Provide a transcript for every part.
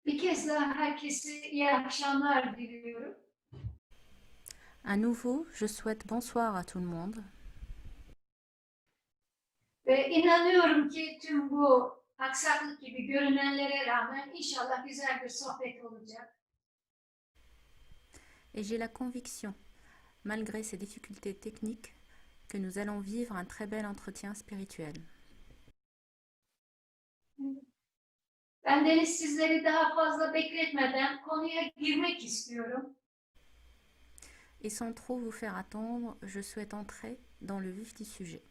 Bir kez daha herkese iyi akşamlar diliyorum. À nouveau, je souhaite bonsoir à tout le monde Ve inanıyorum ki tüm bu aksaklık gibi görünenlere rağmen inşallah güzel bir sohbet olacak. et j'ai la conviction, malgré ces difficultés techniques, que nous allons vivre un très bel entretien spirituel. Ben Deniz sizleri daha fazla bekletmeden konuya girmek istiyorum. Et sans trop vous faire attendre, je souhaite entrer dans le vif du sujet.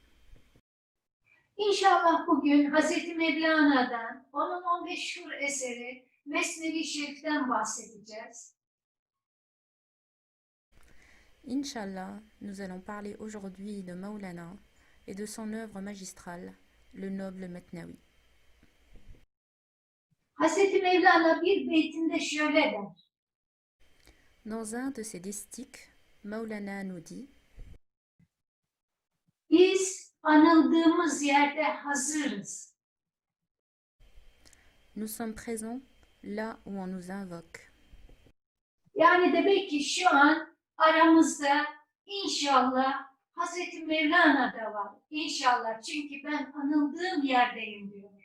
İnşallah bugün Hz. Mevlana'dan, onun o meşhur eseri Mesnevi Şerif'ten bahsedeceğiz. Inch'Allah, nous allons parler aujourd'hui de Maulana et de son œuvre magistrale, le noble Metnawi. Hz. Mevlana bir beytinde şöyle der. Dans un de ses distiques, Maulana nous dit Biz anıldığımız yerde hazırız. Nous sommes présents là où on nous invoque. Yani demek ki şu an aramızda inşallah Hazreti Mevlana da var. İnşallah çünkü ben anıldığım yerdeyim diyor.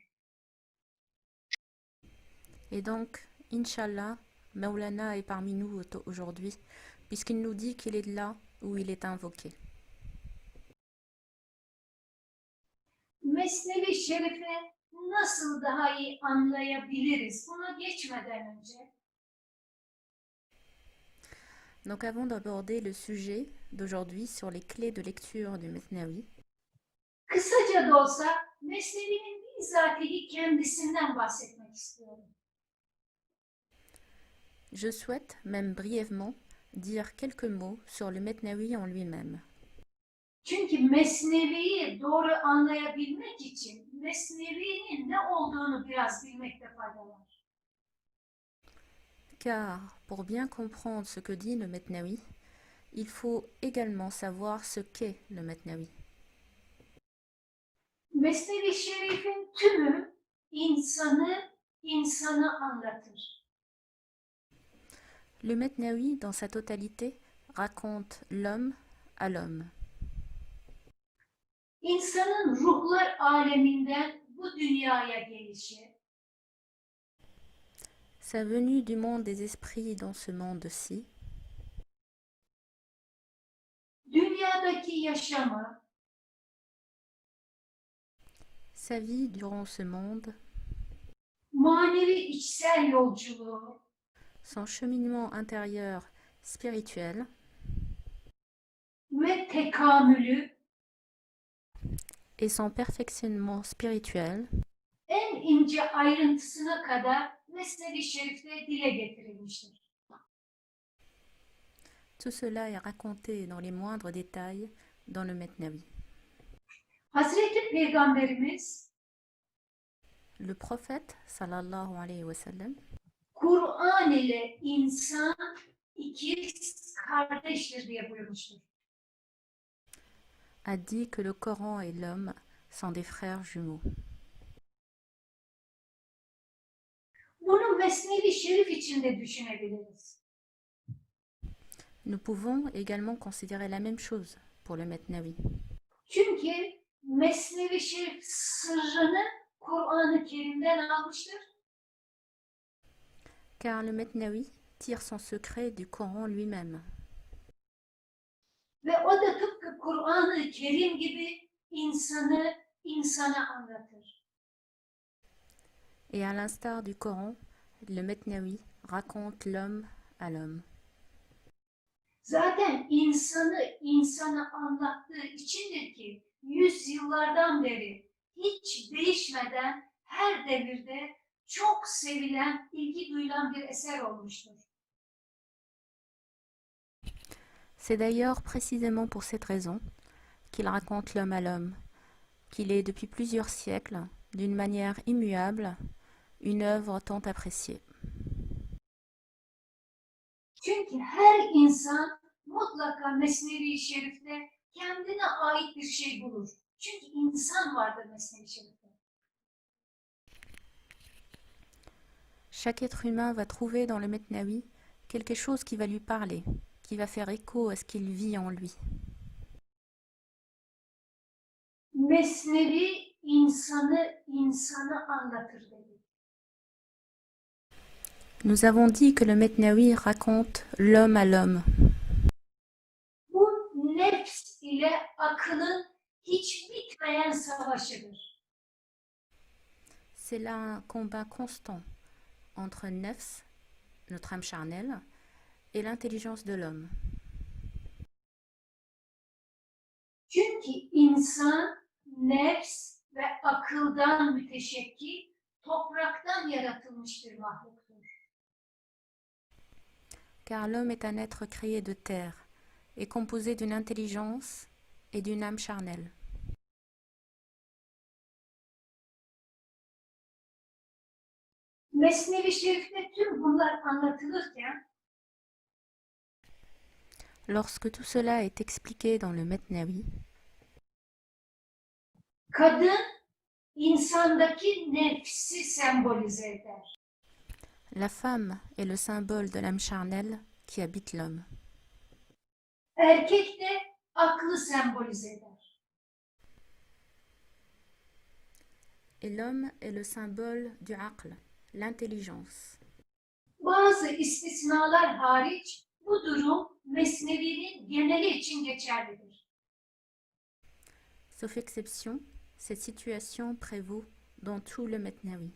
Et donc, Inch'Allah, Maulana est parmi nous aujourd'hui, puisqu'il nous dit qu'il est là où il est invoqué. Mesnevi Şerif'i nasıl daha iyi anlayabiliriz? Buna geçmeden önce Donc avant d'aborder le sujet d'aujourd'hui sur les clés de lecture du Mesnawi, kısaca da olsa Mesnevi'nin bizatihi kendisinden bahsetmek istiyorum. je souhaite, même brièvement, dire quelques mots sur le Mesnawi en lui-même. Çünkü Mesnevi'yi doğru anlayabilmek için Mesnevi'nin ne olduğunu biraz bilmekte fayda var. Car pour bien comprendre ce que dit le Mesnawi, il faut également savoir ce qu'est le Mesnawi. Mesnevi Şerif'in tümü insanı anlatır. Le Mesnawi, dans sa totalité, raconte l'homme à l'homme. İnsanın ruhlar aleminden bu dünyaya gelişi, Sa venue du monde des esprits dans ce monde-ci, dünyadaki yaşamı, sa vie durant ce monde, manevi içsel yolculuğu, son cheminement intérieur spirituel ve tekamülü et son perfectionnement spirituel en ince ayrıntısına kadar Mesnevi Şerif'te dile getirilmiştir. tout cela est raconté dans les moindres détails dans le Mesnawi. Hazreti Peygamberimiz Le prophète, sallallahu alayhi wa sallam, Kur'an ile insan ikiz kardeştir diye buyurmuştur. a dit que le Coran et l'homme sont des frères jumeaux. Bunu Mesnevi Şerif içinde düşünebiliriz. Nous pouvons également considérer la même chose pour le Mesnawi. Çünkü Mesnevi Şerif sırrını Kur'an-ı Kerim'den almıştır. Car le Mesnawi tire son secret du Coran lui-même. Ve o da tıpkı Kur'an-ı Kerim gibi insana anlatır. Et à l'instar du Coran, le Mesnawi raconte l'homme à l'homme. Zaten insana anlattığı içindir ki yüzyıllardan beri hiç değişmeden her devirde çok sevilen, ilgi duyulan bir eser olmuştur. C'est d'ailleurs précisément pour cette raison qu'il raconte l'homme à l'homme, qu'il est depuis plusieurs siècles, d'une manière immuable, une œuvre tant appréciée. Çünkü her insan mutlaka Mesnevi-i Şerif'te kendine ait bir şey bulur. Çünkü insan vardır Mesnevi-i Şerif'te. Chaque être humain va trouver dans le Metnawi quelque chose qui va lui parler, qui va faire écho à ce qu'il vit en lui. Mesnevi insanı anlatır dedi. Nous avons dit que le Metnawi raconte l'homme à l'homme. Bu nefs ile akılın hiç bitmeyen savaşıdır. C'est là un combat constant entre nefs, notre âme charnelle, et l'intelligence de l'homme. Çünkü insan nefs ve akıldan müteşekkil, topraktan yaratılmış bir mahluktur. Car l'homme est un être créé de terre et composé d'une intelligence et d'une âme charnelle. Mesnevi Şerif'te tüm bunlar anlatılırken Lorsque tout cela est expliqué dans le Metnawi, kadın insandaki nefsi sembolize eder. la femme est le symbole de l'âme charnelle qui habite l'homme. Erkek de aklı sembolize eder. Et l'homme est le symbole du aql, l'intelligence. Bazı istisnalar hariç bu durum Mesnevi'nin geneli için geçerlidir. Sauf exception, cette situation prévaut dans tout le Metnawi.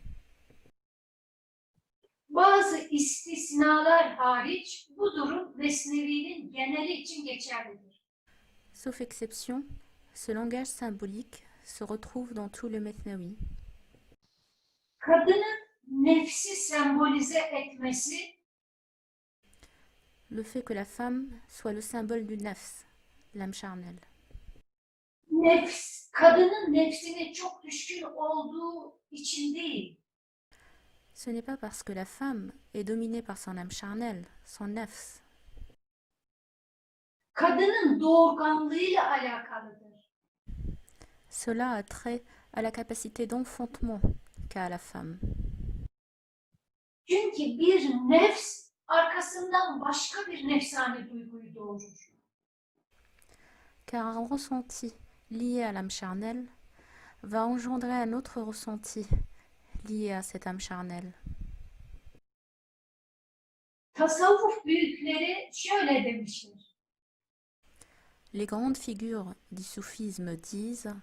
Bazı istisnalar hariç bu durum Mesnevi'nin geneli için geçerlidir. Sauf exception, ce langage symbolique se retrouve dans tout le Metnawi. Kadının nefsi sembolize etmesi Le fait que la femme soit le symbole du nefs, l'âme charnelle. kadının nefsine çok düşkün olduğu için değil. Ce n'est pas parce que la femme est dominée par son âme charnelle, son nefs. Kadının doğurganlığıyla alakalıdır. Cela a trait à la capacité d'enfantement qu'a la femme. Çünkü bir nefs arkasından başka bir nefsani duyguyu doğurur. Car un ressenti lié à l'âme charnelle va engendrer un autre ressenti lié à cette âme charnelle. Tasavvuf büyükleri şöyle demiştir. Les grandes figures du soufisme disent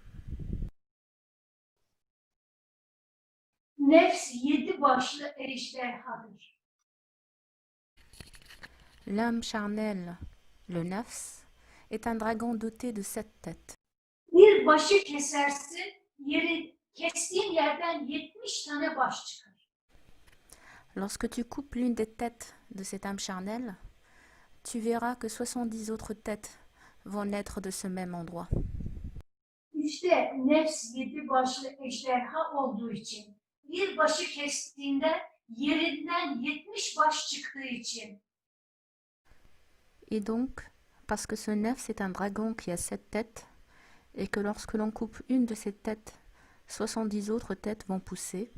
Nefs 7 başlı ejderhadır. l'âme charnelle, le nefs, est un dragon doté de 7 têtes. Bir başı kestiğin yerden 70 tane baş çıkar. Lorsque tu coupes l'une des têtes de cette âme charnelle, tu verras que 70 autres têtes vont naître de ce même endroit. İşte nefs 7 başlı ejderha olduğu için, bir başı kestiğinde yerinden 70 baş çıktığı için. Et donc, parce que ce nefs est un dragon qui a 7 têtes, et que lorsque l'on coupe une de ces têtes, 70 autres têtes vont pousser,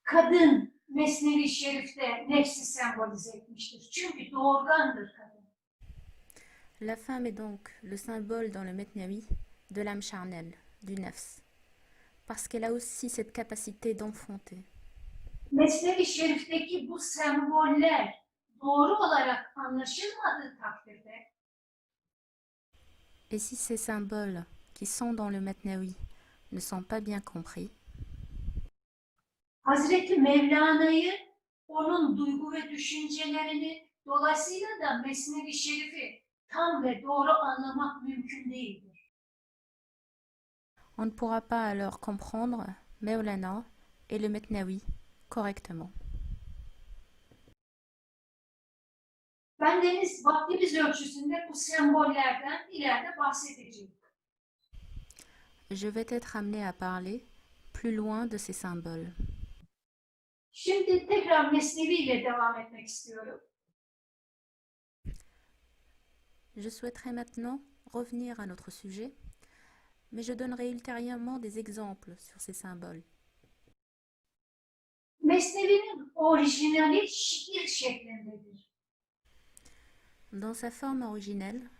Kadın Mesnevi Şerif'te nefsi sembolize etmiştir. Çünkü doğurgandır kadın. la femme est donc le symbole dans le Metnawi de l'âme charnelle, du nefs, parce qu'elle a aussi cette capacité d'enfanter. Mesnevi Şerif'teki bu semboller doğru olarak anlaşılmadığı takdirde Et si ces symboles qui sont dans le Metnawi ne sont pas bien compris, Hazreti Mevlana'yı, onun duygu ve düşüncelerini, dolayısıyla da Mesnevi Şerif'i tam ve doğru anlamak mümkün değildir. on ne pourra pas alors comprendre Mevlana et le Metnawi correctement. Bendeniz vaktimiz ölçüsünde bu sembollerden ileride bahsedeceğim. Je vais être amené à parler plus loin de ces symboles. Şimdi tekrar Mesnevi ile devam etmek istiyorum. Je souhaiterais maintenant revenir à notre sujet, mais je donnerai ultérieurement des exemples sur ces symboles. Mesnevi'nin orijinali şiir şeklindedir. Dans sa forme originelle,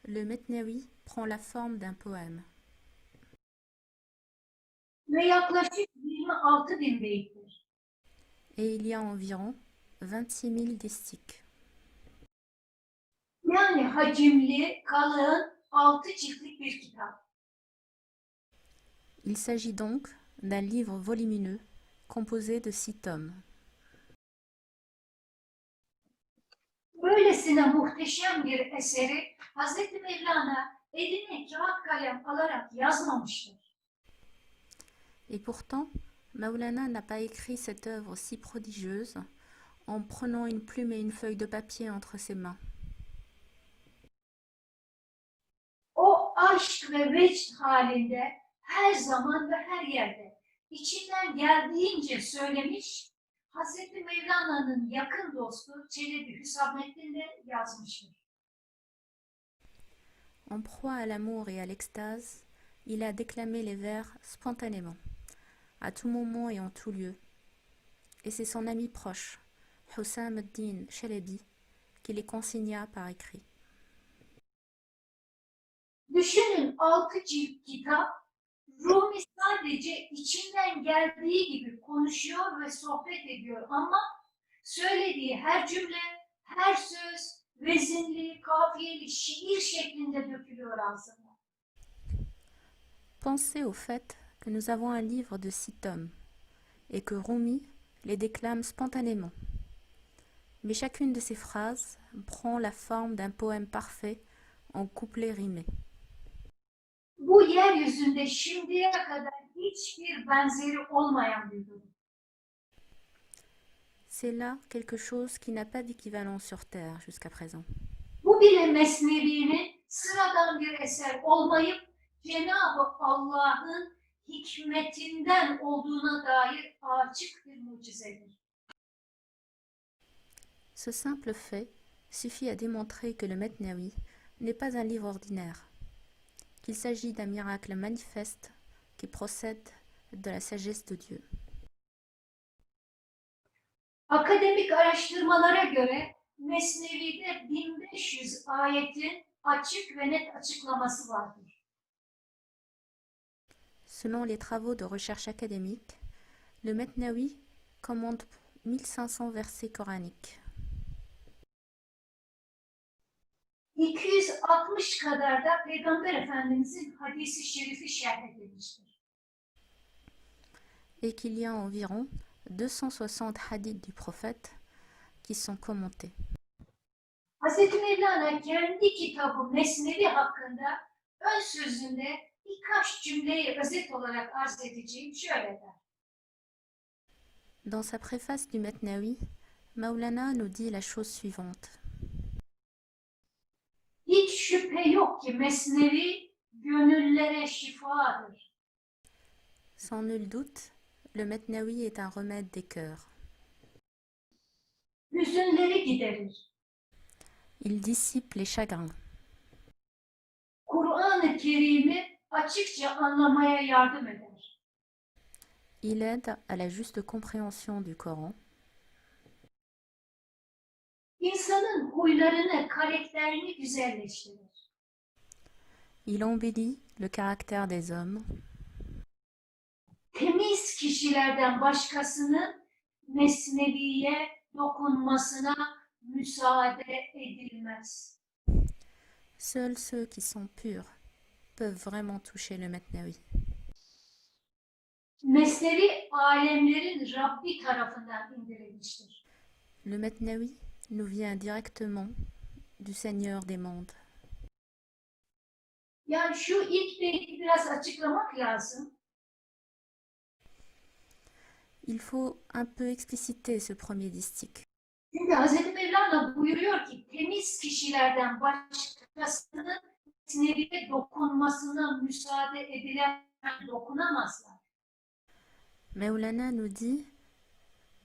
le Metnawi prend la forme d'un poème. Ve yaklaşık 26.000 beyittir. Et il y a environ 26 000 distiques. Yani hacimli, kalın, 6 ciltlik bir kitap. Il s'agit donc d'un livre volumineux composé de 6 tomes. Böylesine muhteşem bir eseri Hz. Mevlana eline kağıt kalem alarak yazmamıştır. Et pourtant, Maulana n'a pas écrit cette œuvre si prodigieuse en prenant une plume et une feuille de papier entre ses mains. O aşk ve vecd halinde her zaman ve her yerde içinden geldiğince söylemiş, Hz. Mevlana'nın yakın dostu Çelebi Hüsamettin de yazmıştır. En proie à l'amour et à l'extase, il a déclamé les vers spontanément, à tout moment et en tout lieu. Et c'est son ami proche, Hussam ad-Din Chalebi, qui les consigna par écrit. Düşünün 6 cilt kitap, Rumi sadece içinden geldiği gibi konuşuyor ve sohbet ediyor ama söylediği her cümle, her söz vezinli, kafiyeli, şiir şeklinde dökülüyor ağzına. Pensez au fait que nous avons un livre de 6 tomes et que Rumi les déclame spontanément. Mais chacune de ces phrases prend la forme d'un poème parfait en couplets rimés. Bu yeryüzünde şimdiye kadar hiçbir benzeri olmayan bir durum. C'est là quelque chose qui n'a pas d'équivalent sur Terre jusqu'à présent. Bu bile Mesnevi'nin sıradan bir eser olmayıp Cenab-ı Allah'ın hikmetinden olduğuna dair açık bir mucizedir. Ce simple fait suffit à démontrer que le Metnawi n'est pas un livre ordinaire, qu'il s'agit d'un miracle manifeste qui procède de la sagesse de Dieu. Akademik araştırmalara göre Mesnevi'de 1500 ayetin açık ve net açıklaması vardır. Selon les travaux de recherche académique, le Metnawi commande 1500 versets coraniques. 260 kadar da Peygamber Efendimizin hadisi şerifi şerh edilmiştir. Et qu'il y a environ 260 hadiths du prophète qui sont commentés. Hz. Mevlana kendi kitabı Mesnevi hakkında ön sözünde birkaç cümleyi özet olarak arz edeceğim şöyle der. Dans sa préface du Metnawi, Maulana nous dit la chose suivante. Hiç şüphe yok ki Mesnevi gönüllere şifadır. Sans nul doute, le Metnawi est un remède des cœurs. Hüzünleri giderir. Il dissipe les chagrins. Kur'an-ı Kerim'i açıkça anlamaya yardım eder. Il aide à la juste compréhension du Coran. İnsanın huylarını, karakterini güzelleştirir. Il embellit le caractère des hommes. Temiz kişilerden başkasının Mesnevi'ye dokunmasına müsaade edilmez. Seuls ceux qui sont purs peuvent vraiment toucher le Metnawi. Mesnevi alemlerin Rabbi tarafından indirilmiştir. Le Metnawi nous vient directement du Seigneur des mondes. Yani şu ilk beyti biraz açıklamak lazım. Il faut un peu expliciter ce premier distique. Çünkü Hz. Mevlana buyuruyor ki temiz kişilerden başkasının Mesnevi'ye dokunmasına müsaade edilen dokunamazlar. Maulana nous dit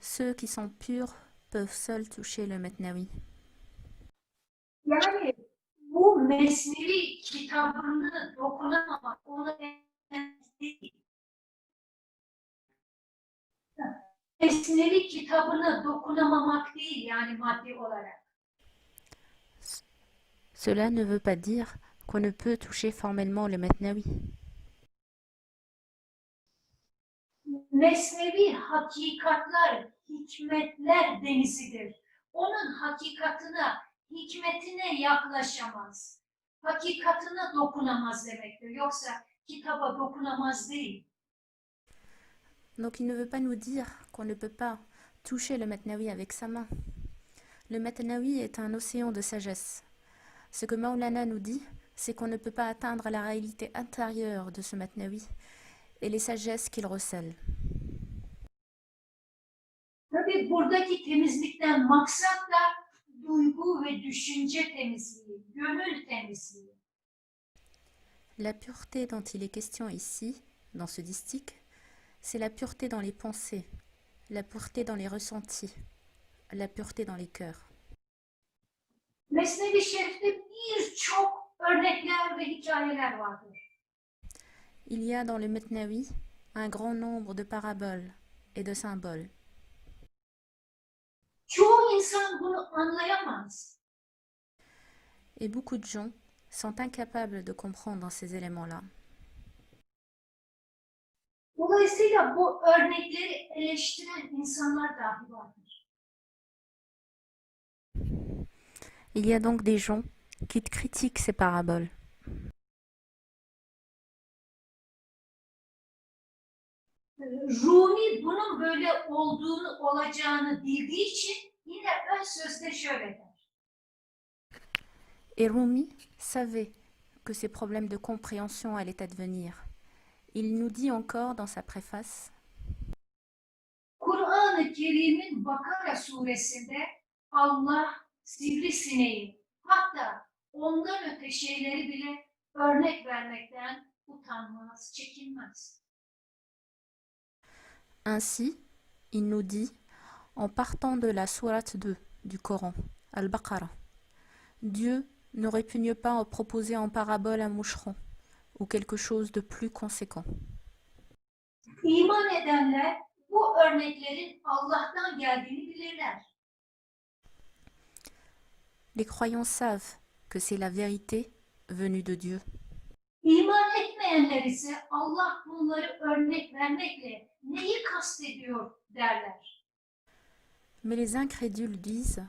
ceux qui sont purs peuvent seuls toucher le Metnawi. Yani bu Mesnevi kitabını dokunamamak, onu değil. Mesnevi kitabına dokunamamak değil yani maddi olarak. Cela ne veut pas dire qu'on ne peut toucher formellement le Metnawi. Mesnevi hakikatlar, hikmetler denizidir. Onun hakikatına, hikmetine yaklaşamaz. Hakikatına dokunamaz demektir. Yoksa kitaba dokunamaz değil. Donc il ne veut pas nous dire qu'on ne peut pas toucher le Metnawi avec sa main. Le Metnawi est un océan de sagesse. Ce que Maulana nous dit, c'est qu'on ne peut pas atteindre la réalité intérieure de ce Metnawi et les sagesses qu'il recèle. Tabii buradaki temizlikten maksat da duygu ve düşünce temizliği, gönül temizliği. La pureté dont il est question ici, dans ce distique, c'est la pureté dans les pensées, la pureté dans les ressentis, la pureté dans les cœurs. Mesnevi Şerif'te birçok örnekler ve hikayeler vardır. Il y a dans le Metnawi un grand nombre de paraboles et de symboles. Çoğu insan bunu anlayamaz. Et beaucoup de gens sont incapables de comprendre ces éléments-là. Dolayısıyla bu örnekleri eleştiren insanlar dahi vardır. Il y a donc des gens qui critiquent ces paraboles. Rumi bunun böyle olacağını bildiği için yine ön sözde şöyle der. Et Rumi savait que ces problèmes de compréhension allaient advenir. Il nous dit encore dans sa préface: Kur'an-ı Kerim'in Bakara suresinde Allah sivrisineği, hatta ondan öte şeyleri bile örnek vermekten utanmaz, çekinmez. Ainsi, il nous dit, en partant de la sourate 2 du Coran, Al-Baqarah, Dieu ne répugne pas en proposer en parabole un moucheron ou quelque chose de plus conséquent. İman edenler bu örneklerin Allah'tan geldiğini bilirler. Les croyants savent que c'est la vérité venue de Dieu. İman etmeyenler ise Allah bunları örnek vermekle neyi kastediyor derler. Mais les incrédules disent: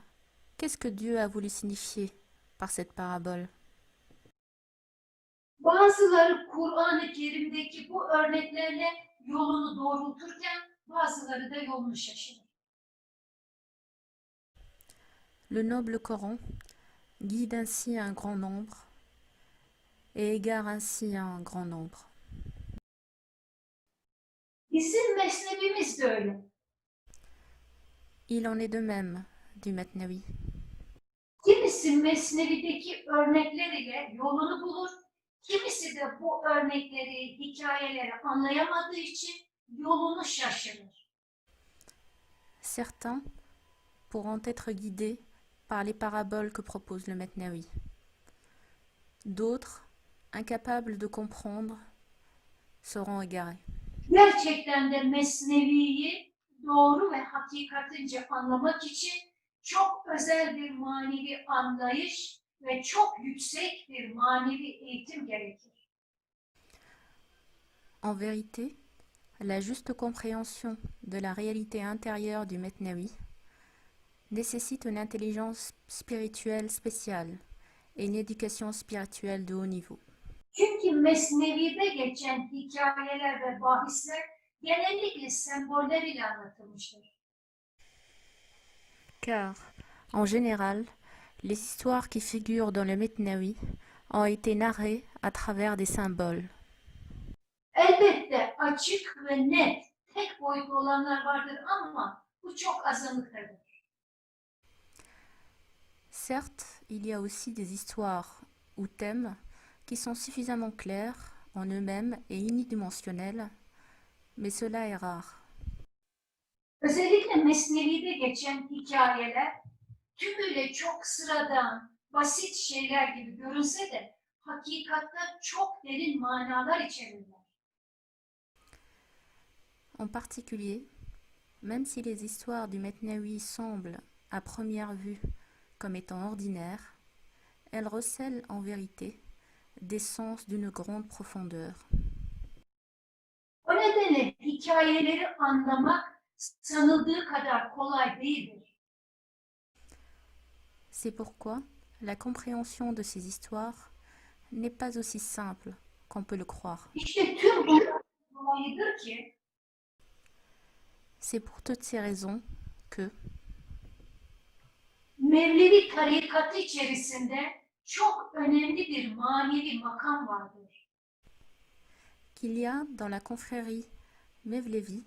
qu'est-ce que Dieu a voulu signifier par cette parabole? Bazıları Kur'an-ı Kerim'deki bu örneklerle yolunu doğrulturken bazıları da yolunu şaşırır. Le noble Coran guide ainsi un grand nombre et égare ainsi un grand nombre. Bizim mesnevimiz de öyle. Il en est de même du Metnawi. Kimisi mesnevideki örnekler ile yolunu bulur, kimisi de bu örnekleri, hikayeleri anlayamadığı için yolunu şaşırır. Certains pourront être guidés par les paraboles que propose le Metnawi. D'autres, incapables de comprendre, seront égarés. Gerçekten de mesneviyi doğru ve hakikatince anlamak için çok özel bir manevi anlayış ve çok yüksek bir manevi eğitim gerekir. En vérité, la juste compréhension de la réalité intérieure du Metnawi nécessite une intelligence spirituelle spéciale et une éducation spirituelle de haut niveau. Çünkü mesnevide geçen hikayeler ve bahisler genellikle semboller ile anlatılmıştır. Car, en général, les histoires qui figurent dans le Metnawi ont été narrées à travers des symboles. Elbette açık ve net, tek boyutlu olanlar vardır ama bu çok azınlıktadır. Certes, il y a aussi des histoires ou thèmes qui sont suffisamment clairs en eux-mêmes et unidimensionnels, mais cela est rare. Özellikle Mesnevi'de geçen hikayeler tümüyle çok sıradan, basit şeyler gibi görünse de hakikatta çok derin manalar içerirler. En particulier, Même si les histoires du Mesnaoui semblent, à première vue, comme étant ordinaires, elles recèlent en vérité des sens d'une grande profondeur. O nedenle hikayeleri anlamak sanıldığı kadar kolay değildir. C'est pourquoi la compréhension de ces histoires n'est pas aussi simple qu'on peut le croire. İşte tüm bu dolayıdır ki C'est pour toutes ces raisons que, Mevlevi tarikatı içerisinde çok önemli bir manevi makam vardır. qu'il y a dans la confrérie Mevlevi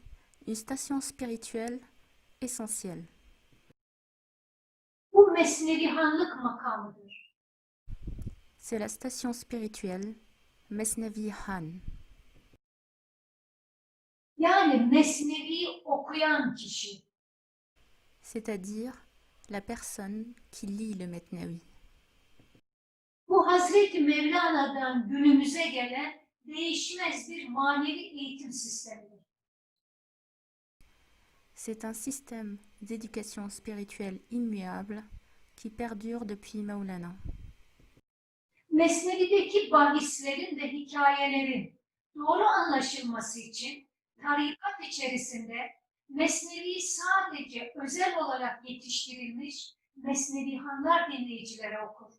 une station spirituelle essentielle. Bu mesnevihanlık makamıdır. C'est la station spirituelle Mesnevi Han, Yani mesnevi okuyan kişi. c'est-à-dire la personne qui lit le Mesnaoui. Bu Hazreti Mevlana'dan günümüze gelen değişmez bir manevi eğitim sistemidir. C'est un système d'éducation spirituelle immuable qui perdure depuis Maulana. Mesnevi'deki bahislerin ve hikayelerin doğru anlaşılması için tarikat içerisinde Mesnevi sadece özel olarak yetiştirilmiş Mesnevihanlar dinleyicilere okur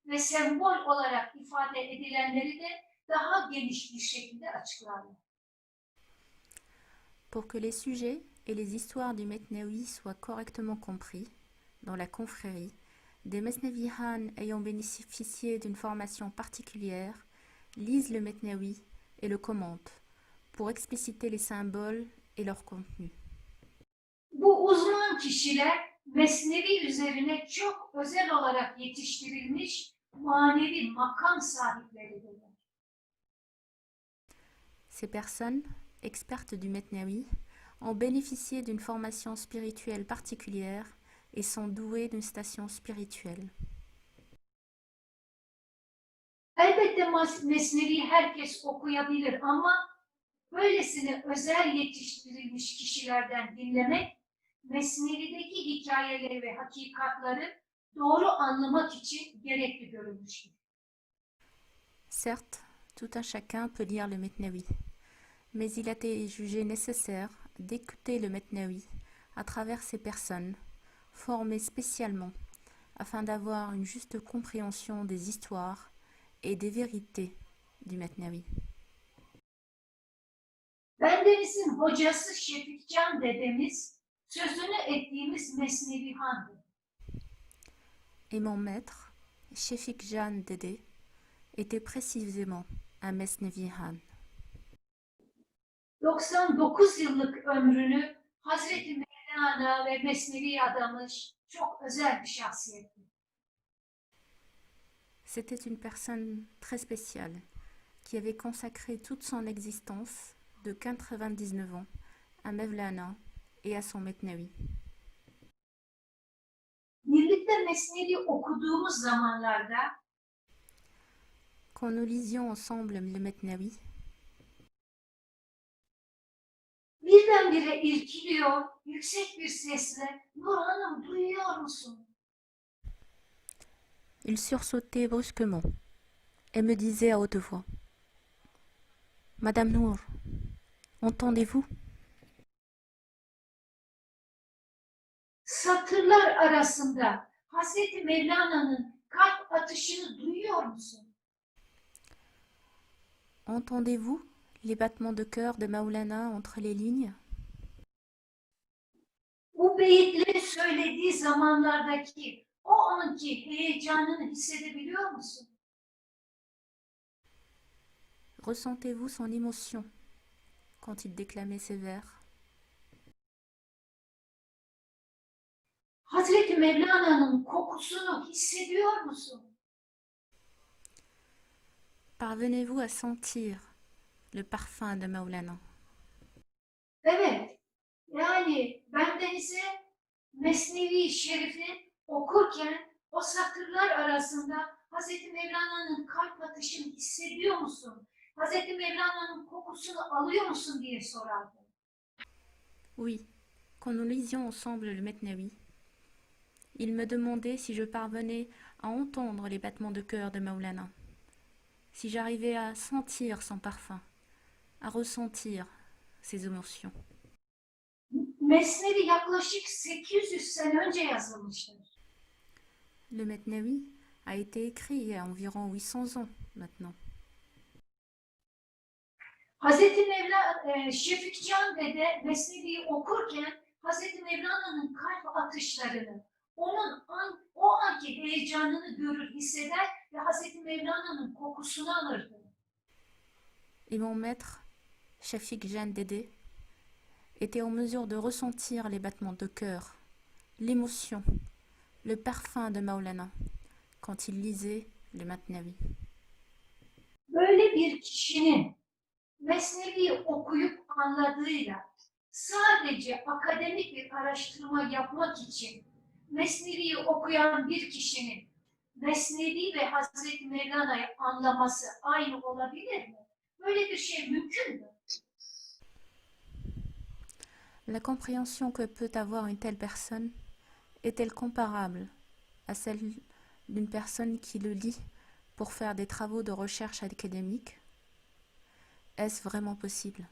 ve sembol olarak ifade edilenleri de daha geniş bir şekilde açıklarlar. Pour que les sujets et les histoires du Mesnaoui soient correctement compris, dans la confrérie, des Mesnevihan ayant bénéficié d'une formation particulière lisent le Mesnaoui et le commentent pour expliciter les symboles et leur contenu. Bu uzman kişiler Mesnevi üzerine çok özel olarak yetiştirilmiş manevi makam sahipleridirler. Ces personnes, expertes du Mesnaoui, ont bénéficié d'une formation spirituelle particulière et sont douées d'une station spirituelle. Elbette Mesnevi herkes okuyabilir ama böylesine özel yetiştirilmiş kişilerden dinlemek, Mesnevi'deki hikayeleri ve hakikatları doğru anlamak için gerekli görülmüştür. Certes, tout un chacun peut lire le Mesnaoui, mais il a été jugé nécessaire d'écouter le Mesnaoui à travers ces personnes, formées spécialement afin d'avoir une juste compréhension des histoires et des vérités du Mesnaoui. Bendeniz'in hocası Şefikcan dedemiz sözünü ettiğimiz Mesnevihan'dır. Et mon maître, Shefik Jan Dede, était précisément un Mesnevihan. 99 yıllık ömrünü Hazreti Mevlana ve Mesnevi'ye adamış çok özel bir şahsiyetti. C'était une personne très spéciale qui avait consacré toute son existence de 99 ans à Mevlana et à son Mesnaoui. Birlikte Mesnevi okuduğumuz zamanlarda Quand nous lisions ensemble le Mesnaoui, birdenbire irkiliyor, yüksek bir sesle "Nur Hanım duyuyor musun?" il sursautait brusquement et me disait à haute voix: Madame Nour, entendez-vous? Satırlar arasında Hazreti Mevlana'nın kalp atışını duyuyor musun? Entendez-vous les battements de cœur de Maulana entre les lignes? Bu beyitleri söylediği zamanlardaki o anki heyecanını hissedebiliyor musun? Ressentez-vous son émotion quand il déclamait ces vers? Hazreti Mevlana'nın kokusunu hissediyor musun? Parvenez-vous à sentir le parfum de Maulana? Evet, yani bendenize Mesnevi Şerif'i okurken o satırlar arasında Hazreti Mevlana'nın kalp atışını hissediyor musun? Hazreti Mevlana'nın kokusunu alıyor musun diye sorardı. Oui, Quand nous lisions ensemble le Mesnaoui, il me demandait si je parvenais à entendre les battements de cœur de Maulana, si j'arrivais à sentir son parfum, à ressentir ses émotions. Mesnevi yaklaşık 800 sene önce yazılmıştır. Le Mesnaoui a été écrit il y a environ 800 ans maintenant. Hazreti Şefikcan Dede Mesnevi'yi okurken Hazreti Mevlana'nın kalp atışlarını, o anki heyecanını görür, hisseder ve Hazreti Mevlana'nın kokusunu alırdı. Et mon maître, Shafik Jan Dede, était en mesure de ressentir les battements de cœur, l'émotion, le parfum de Maulana quand il lisait le Mesnaoui. Böyle bir kişinin Mesnevi'yi okuyup anladığıyla sadece akademik bir araştırma yapmak için Mesnevi'yi okuyan bir kişinin Mesnevi ve Hazreti Mevlana'yı anlaması aynı olabilir mi? Böyle bir şey mümkün mü? La compréhension que peut avoir une telle personne est-elle comparable à celle d'une personne qui le lit pour faire des travaux de recherche académique? Est-ce vraiment possible?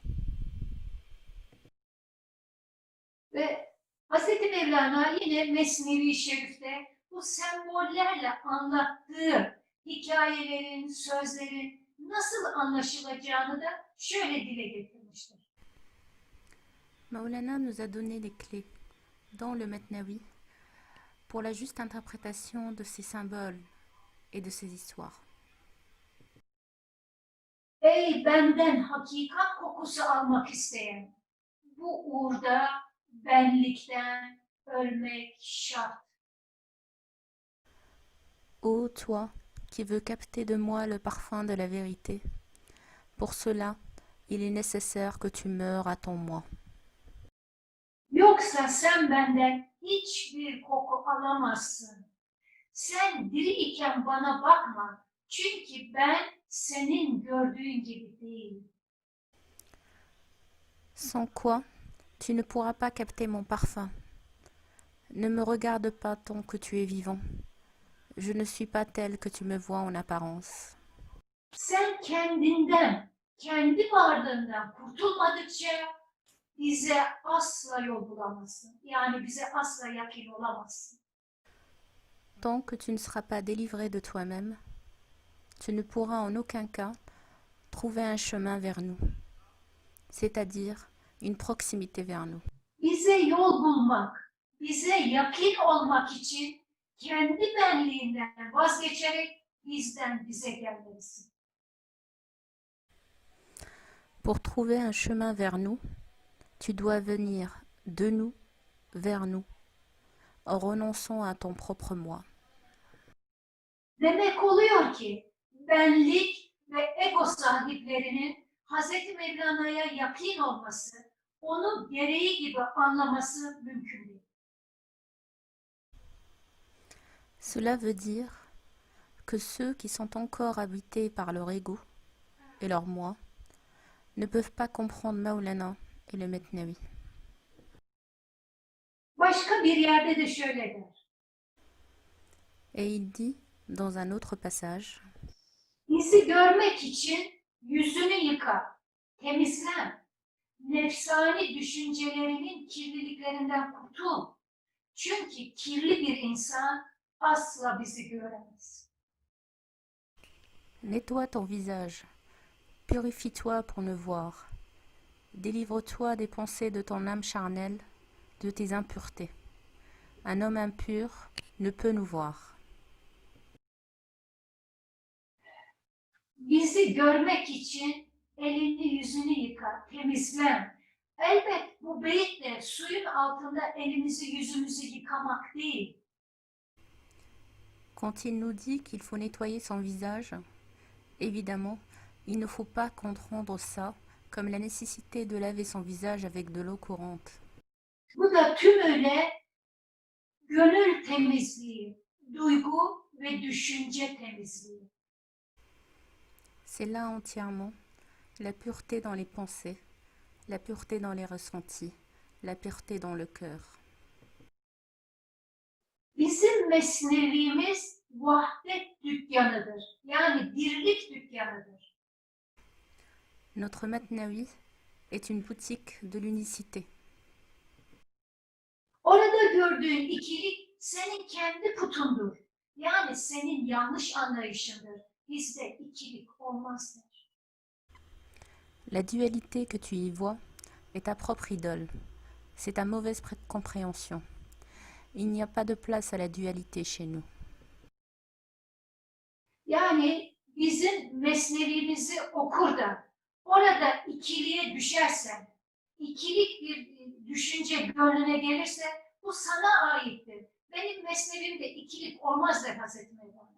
Ve Hazreti Mevlana yine Mesnevi-i Şerif'te bu sembollerle anlattığı hikayelerin, sözlerin nasıl anlaşılacağını da şöyle dile getirmiştir. Maulana nous a donné les clés dans le Mesnaoui pour la juste interprétation de ces symboles et de ces histoires. Ey benden hakikat kokusu almak isteyen, bu uğurda benlikten ölmek şart. Ô toi qui veux capter de moi le parfum de la vérité, pour cela, il est nécessaire que tu meures à ton moi. Yoksa sen benden hiçbir koku alamazsın. Sen diri iken bana bakma, çünkü ben senin gördüğün gibi değilim. Sans quoi, tu ne pourras pas capter mon parfum. Ne me regarde pas tant que tu es vivant. Je ne suis pas telle que tu me vois en apparence. Sen kendinden, kendi varlığından kurtulmadıkça bize asla yol bulamazsın. Yani bize asla yakın olamazsın. Tant que tu ne seras pas délivré de toi-même, tu ne pourras en aucun cas trouver un chemin vers nous, c'est-à-dire une proximité vers nous. Bize yol bulmak, bize yakın olmak için kendi benliğinden vazgeçerek bizden bize gelmelisin. Pour trouver un chemin vers nous, tu dois venir de nous vers nous, en renonçant à ton propre moi. Demek oluyor ki benlik ve ego sahiplerinin Hazreti Mevlana'ya yakın olması, onu gereği gibi anlaması mümkün değil. Cela veut dire que ceux qui sont encore habités par leur ego et leur moi ne peuvent pas comprendre Maulana et le Mesnaoui. Başka bir yerde de şöyle der. Et il dit, dans un autre passage, Bizi görmek için yüzünü yıka, temizlen. Nefsani düşüncelerinin kirliliklerinden kurtul. Çünkü kirli bir insan asla bizi göremez. nettoie ton visage, purifie-toi pour me voir, délivre-toi des pensées de ton âme charnelle, de tes impuretés. Un homme impur ne peut nous voir. Bizi görmek için elini yüzünü yıka, temizlen. Elbet bu beyitle suyun altında elimizi yüzümüzü yıkamak değil. Quand il nous dit qu'il faut nettoyer son visage, évidemment, il ne faut pas comprendre ça comme la nécessité de laver son visage avec de l'eau courante. Bu da tümüyle gönül temizliği, duygu ve düşünce temizliği. C'est là entièrement la pureté dans les pensées, la pureté dans les ressentis, la pureté dans le cœur. Bizim mesnevimiz vahdet dükkanıdır. Yani birlik dükkanıdır. Notre Matnavi est une boutique de l'unicité. Orada gördüğün ikilik senin kendi putundur. Yani senin yanlış anlayışındır. Bizde ikilik olmaz der. La dualité que tu y vois est ta propre idole. C'est ta mauvaise compréhension. Il n'y a pas de place à la dualité chez nous. Yani bizim mesnevimizi okur da orada ikiliğe düşersen, ikilik bir düşünce gönlüne gelirse bu sana aittir. Benim mesnevimde ikilik olmaz der Hazreti Mevlana.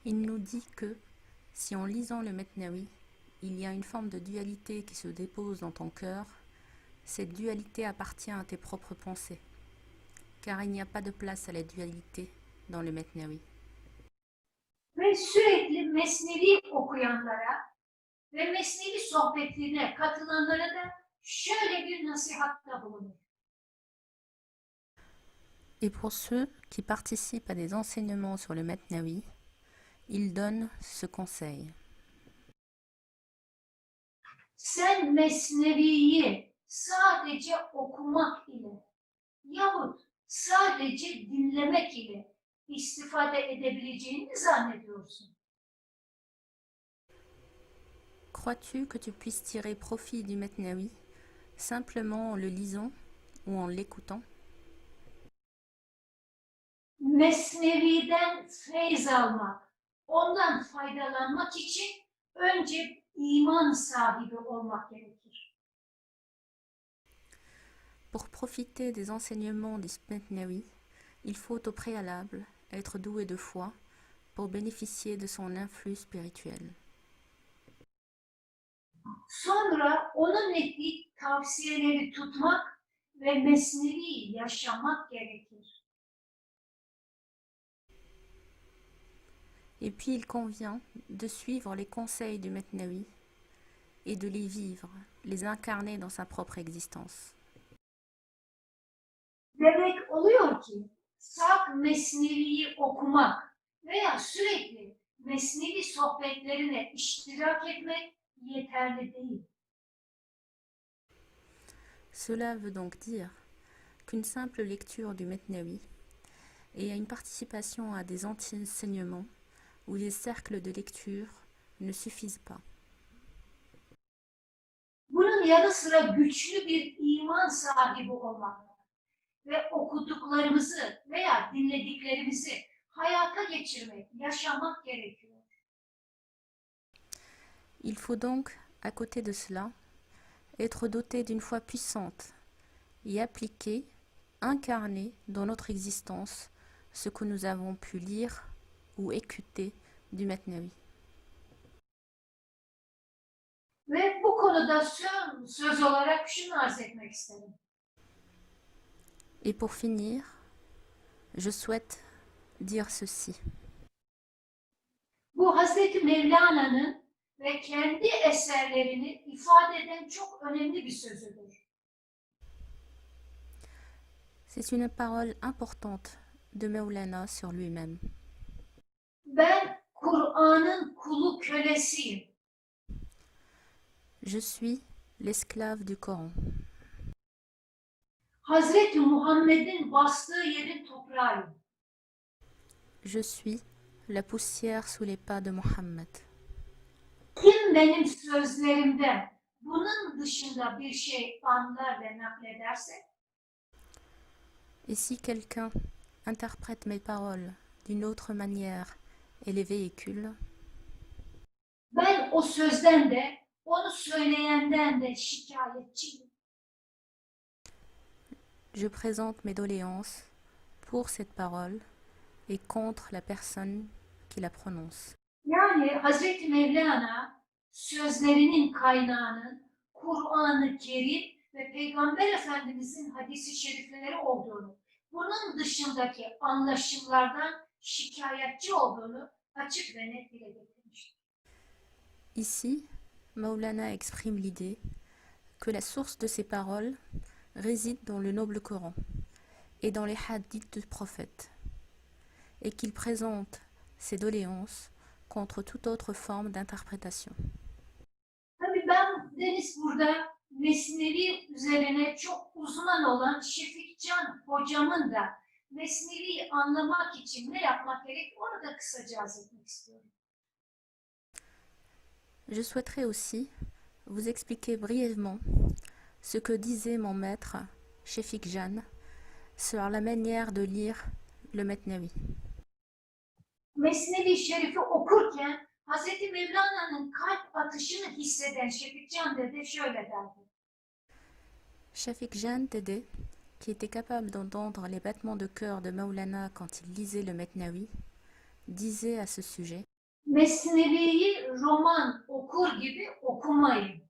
Il nous dit que, si en lisant le Metnawi, il y a une forme de dualité qui se dépose dans ton cœur, cette dualité appartient à tes propres pensées, car il n'y a pas de place à la dualité dans le Metnawi. Ve sürekli mesnevi okuyanlara ve mesnevi sohbetlerine katılanlara da şöyle bir nasihatta bulunur. Et pour ceux qui participent à des enseignements sur le Metnawi, il donne ce conseil. Sen mesneviyi sadece okumak ile yahut sadece dinlemek ile istifade edebileceğini zannediyorsun. Crois-tu que tu puisses tirer profit du Metnawi simplement en le lisant ou en l'écoutant? Mesnevi'den feyz almak, ondan faydalanmak için önce iman sahibi olmak gerekir. Pour profiter des enseignements du Metnawi, il faut au préalable être doué de foi pour bénéficier de son influx spirituel. Sonra onun ettiği tavsiyeleri tutmak ve mesnevi yaşamak gerekir. Et puis il convient de suivre les conseils du Metnawi et de les vivre, les incarner dans sa propre existence. Demek oluyor ki saf mesneviyi okumak veya sürekli mesnevi sohbetlerine iştirak etmek yeterli değil. Cela veut donc dire qu'une simple lecture du Metnawi et à une participation à des enseignements ou des cercles de lecture ne suffisent pas. Bunun yanı sıra güçlü bir iman sahibi olmak ve okuduklarımızı veya dinlediklerimizi hayata geçirmek, yaşamak gerekiyor. Il faut donc, à côté de cela, être doté d'une foi puissante et appliquer, incarner dans notre existence ce que nous avons pu lire ou écouter du Metnawi. Ve bu konuda söz olarak şunu arz etmek isterim. Et pour finir, je souhaite dire ceci. Bu Hazreti Mevlana'nın ve kendi eserlerini ifade eden çok önemli bir sözüdür. C'est une parole importante de Mevlana sur lui-même. Ben Kur'an'ın kulu kölesiyim. Je suis l'esclave du Coran. Hazreti Muhammed'in bastığı yerin toprağıyım. Je suis la poussière sous les pas de Mohammed. Kim benim sözlerimden bunun dışında bir şey anlar ve naklederse, Et si quelqu'un interprète mes paroles d'une autre manière et les véhicule, ben o sözden de, onu söyleyenden de şikayetçiyim. je présente mes doléances pour cette parole et contre la personne qui la prononce. Yani Hazreti Mevlana sözlerinin kaynağının Kur'an-ı Kerim ve Peygamber Efendimizin hadisi şerifleri olduğunu, bunun dışındaki anlaşımlardan şikayetçi olduğunu açık ve net dile getirmiştir. Ici, Maulana exprime l'idée que la source de ces paroles réside dans le noble Coran et dans les hadiths du prophète, et qu'il présente ses doléances contre toute autre forme d'interprétation. Tabii ben Deniz burada Mesnevi üzerine çok uzman olan Şefikcan hocamın da Mesnevi'yi anlamak için ne yapmak gerek onu da kısaca arz etmek istiyorum. Je souhaiterais aussi vous expliquer brièvement ce que disait mon maître, Shefik Jan, sur la manière de lire le Metnavi. Mesnevi Şerif'i okurken Hz. Mevlana'nın kalp atışını hisseden Şefikcan dede şöyle derdi. Shafik Jan Dede, qui était capable d'entendre les battements de cœur de Maulana quand il lisait le Metnavi, disait à ce sujet: Mesnevi'yi roman okur gibi okumayın.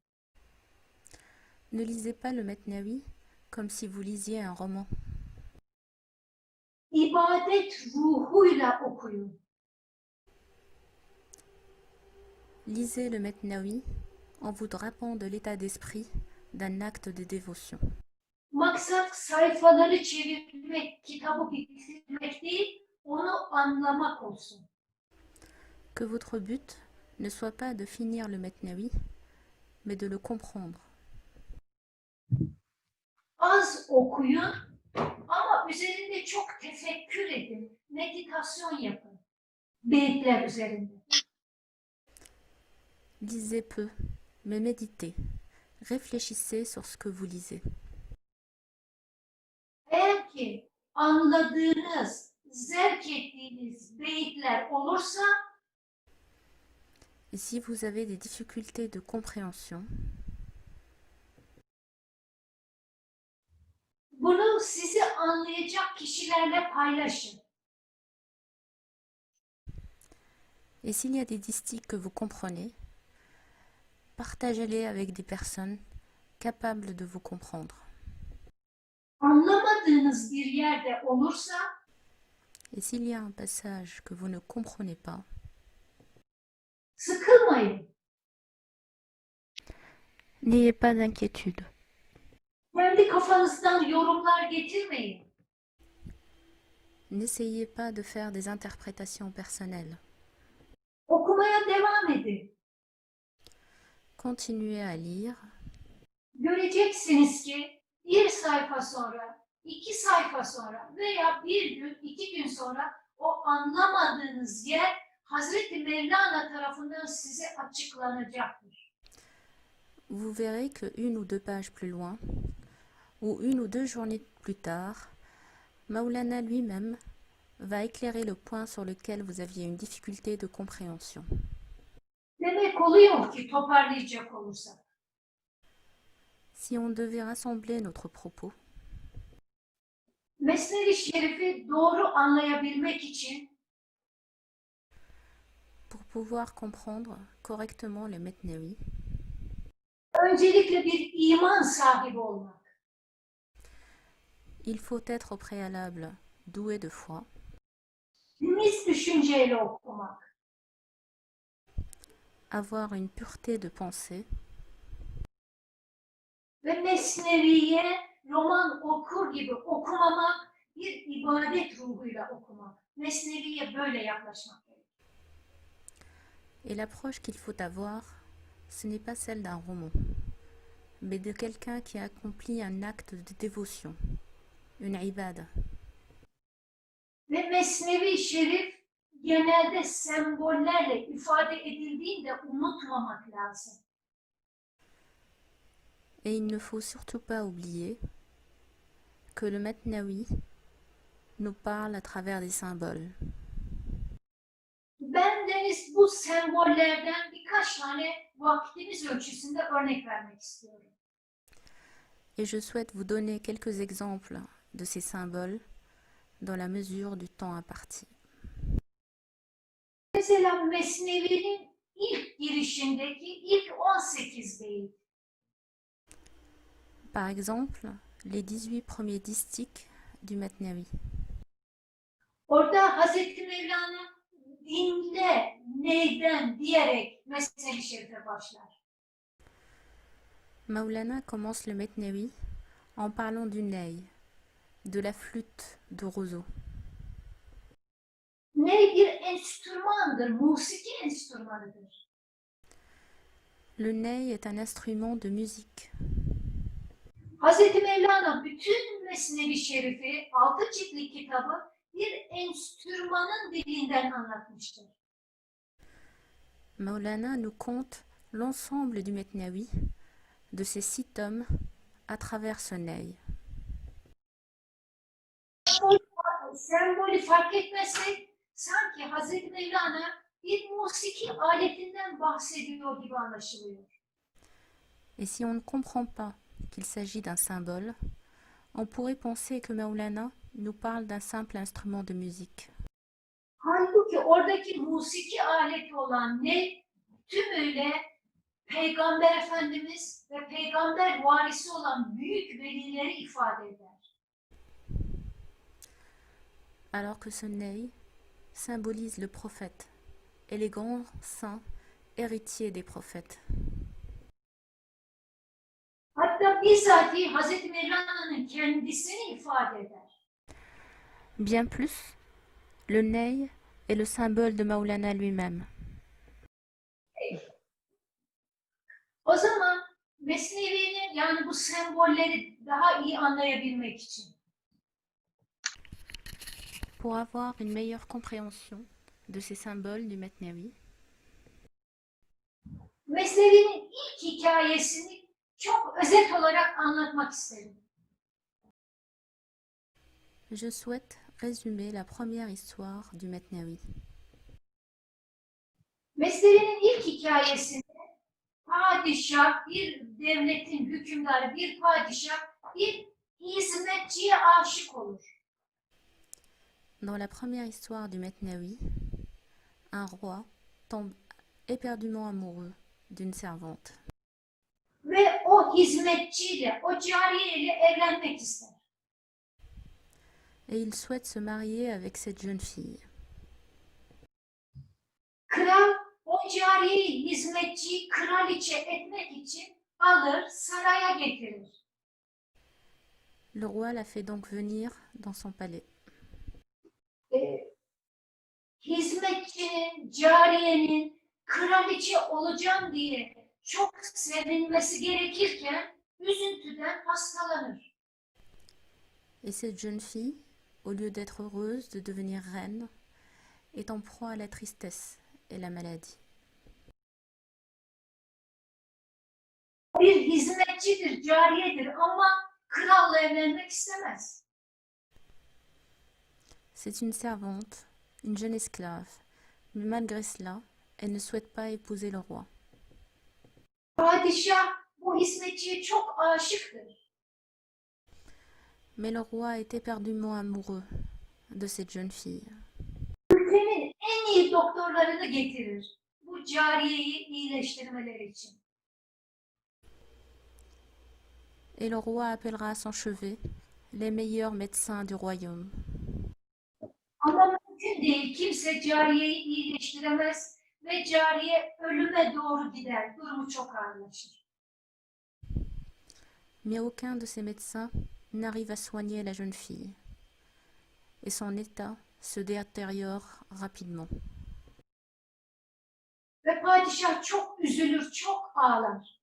Ne lisez pas le Metnavi comme si vous lisiez un roman. İbadet ruhuyla okuyun. Lisez le Metnavi en vous drapant de l'état d'esprit d'un acte de dévotion. Maksat sayfaları çevirmek, kitabı bitirmek değil, onu anlamak olsun. Que votre but ne soit pas de finir le Metnavi, mais de le comprendre. Az okuyun ama üzerinde çok tefekkür edin, meditasyon yapın. Beyitler üzerinde. Lisez peu, mais méditez. Réfléchissez sur ce que vous lisez. Eğer ki anladığınız, zevk ettiğiniz beyitler olursa Et si vous avez des difficultés de compréhension, bunu sizi anlayacak kişilerle paylaşın. et s'il y a des distiques que vous comprenez, partagez-les avec des personnes capables de vous comprendre. Anlamadığınız bir yerde olursa Et s'il y a un passage que vous ne comprenez pas, sıkılmayın. n'ayez pas d'inquiétude. Kendi kafanızdan yorumlar getirmeyin. N'essayez pas de faire des interprétations personnelles. Okumaya devam edin. Continuez à lire Göreceksiniz ki bir sayfa sonra, 2 sayfa sonra veya bir gün, 2 gün sonra o anlamadığınız yer Hazreti Mevlana tarafından size açıklanacaktır. vous verrez que une ou deux pages plus loin, ou une ou deux journées plus tard, Maulana lui-même va éclairer le point sur lequel vous aviez une difficulté de compréhension. Demek oluyor ki toparlayacak olursak, Si on devait rassembler notre propos, Mesnevi Şerif'i doğru anlayabilmek için pour pouvoir comprendre correctement le Metnavi, öncelikle bir iman sahibi olmak, il faut être au préalable doué de foi, temiz düşünceyle okumak, avoir une pureté de pensée ve Mesnevi'ye roman okur gibi okumamak, bir ibadet ruhuyla okumak. Mesnevi'ye böyle yaklaşmak gerekiyor. et l'approche qu'il faut avoir, ce n'est pas celle d'un roman, mais de quelqu'un qui accomplit un acte de dévotion, une ibada. Ve Mesnevi Şerif genelde sembollerle ifade edildiğinde unutmamak lazım. Et il ne faut surtout pas oublier que le Metnavi nous parle à travers des symboles. Ben Deniz bu sembollerden birkaç tane vaktimiz ölçüsünde örnek vermek istiyorum. Et je souhaite vous donner quelques exemples de ces symboles dans la mesure du temps imparti. Mesela Mesnevi'nin ilk girişindeki ilk 18 beyit. Par exemple, les 18 premiers distiques du Metnavi. Orada Hazreti Mevlana dinle neyden diyerek Mesnevi Şerif'e başlar. Maulana commence le Metnewi en parlant du ney, de la flûte de Roseau. Ney bir enstrümandır, musiki enstrümanıdır. Le ney est un instrument de musique. Hazreti Mevlana bütün Mesnevi Şerif'i 6 ciltlik kitabı bir enstrümanın dilinden anlatmıştır. Maulana nous conte l'ensemble du Metnawi, de ces 6 tomes, à travers ce ney. Sembolü fark etmezsek sanki Hazreti Mevlana bir musiki aletinden bahsediyor gibi anlaşılıyor. Et si on ne comprend pas qu'il s'agit d'un symbole, on pourrait penser que Maulana nous parle d'un simple instrument de musique. Halbuki oradaki musiki aleti olan ne tümüyle Peygamber Efendimiz ve peygamber varisi olan büyük velileri ifade eder. Alors que ce ney symbolise le prophète et les grands saints héritiers des prophètes. Hatta bizzati Hazreti Mevlana'nın kendisini ifade eder. Bien plus, le ney est le symbole de Maulana lui-même. O zaman Mesnevi'nin yani bu sembolleri daha iyi anlayabilmek için Pour avoir une meilleure compréhension de ces symboles du Metnawi, Mesnevi'nin ilk hikayesini çok özet olarak anlatmak isterim. je souhaite résumer la première histoire du Metnawi. Mesnevi'nin ilk hikayesinde padişah, bir devletin hükümdarı, bir padişah, bir hizmetçiye aşık olur. Dans la première histoire du Metnawi, un roi tombe éperdument amoureux d'une servante. Ve o hizmetçiyle, o cariyeyle evlenmek ister. Et il souhaite se marier avec cette jeune fille. Kral o cariyeyi, hizmetçiyi kraliçe etmek için alır, saraya getirir. Le roi la fait donc venir dans son palais. Hizmetçinin, cariyenin kraliçe olacağım diye çok sevinmesi gerekirken üzüntüden hastalanır. Et cette jeune fille, au lieu d'être heureuse de devenir reine, est en proie à la tristesse et la maladie. Bir hizmetçidir, cariyedir ama kralla evlenmek istemez. C'est une servante, une jeune esclave, mais malgré cela, elle ne souhaite pas épouser le roi. Padişah bu hizmetçiye çok aşıktır. Mais le roi est éperdument amoureux de cette jeune fille. Ülkenin en iyi doktorlarını getirir bu cariyeyi iyileştirmeleri için. Et le roi appellera à son chevet les meilleurs médecins du royaume. Ama mümkün değil, kimse cariyeyi iyileştiremez ve cariye ölüme doğru gider, durumu çok ağırlaşır. Mais aucun de ces médecins n'arrive à soigner la jeune fille. Et son état se détériore rapidement. Ve padişah çok üzülür, çok ağlar.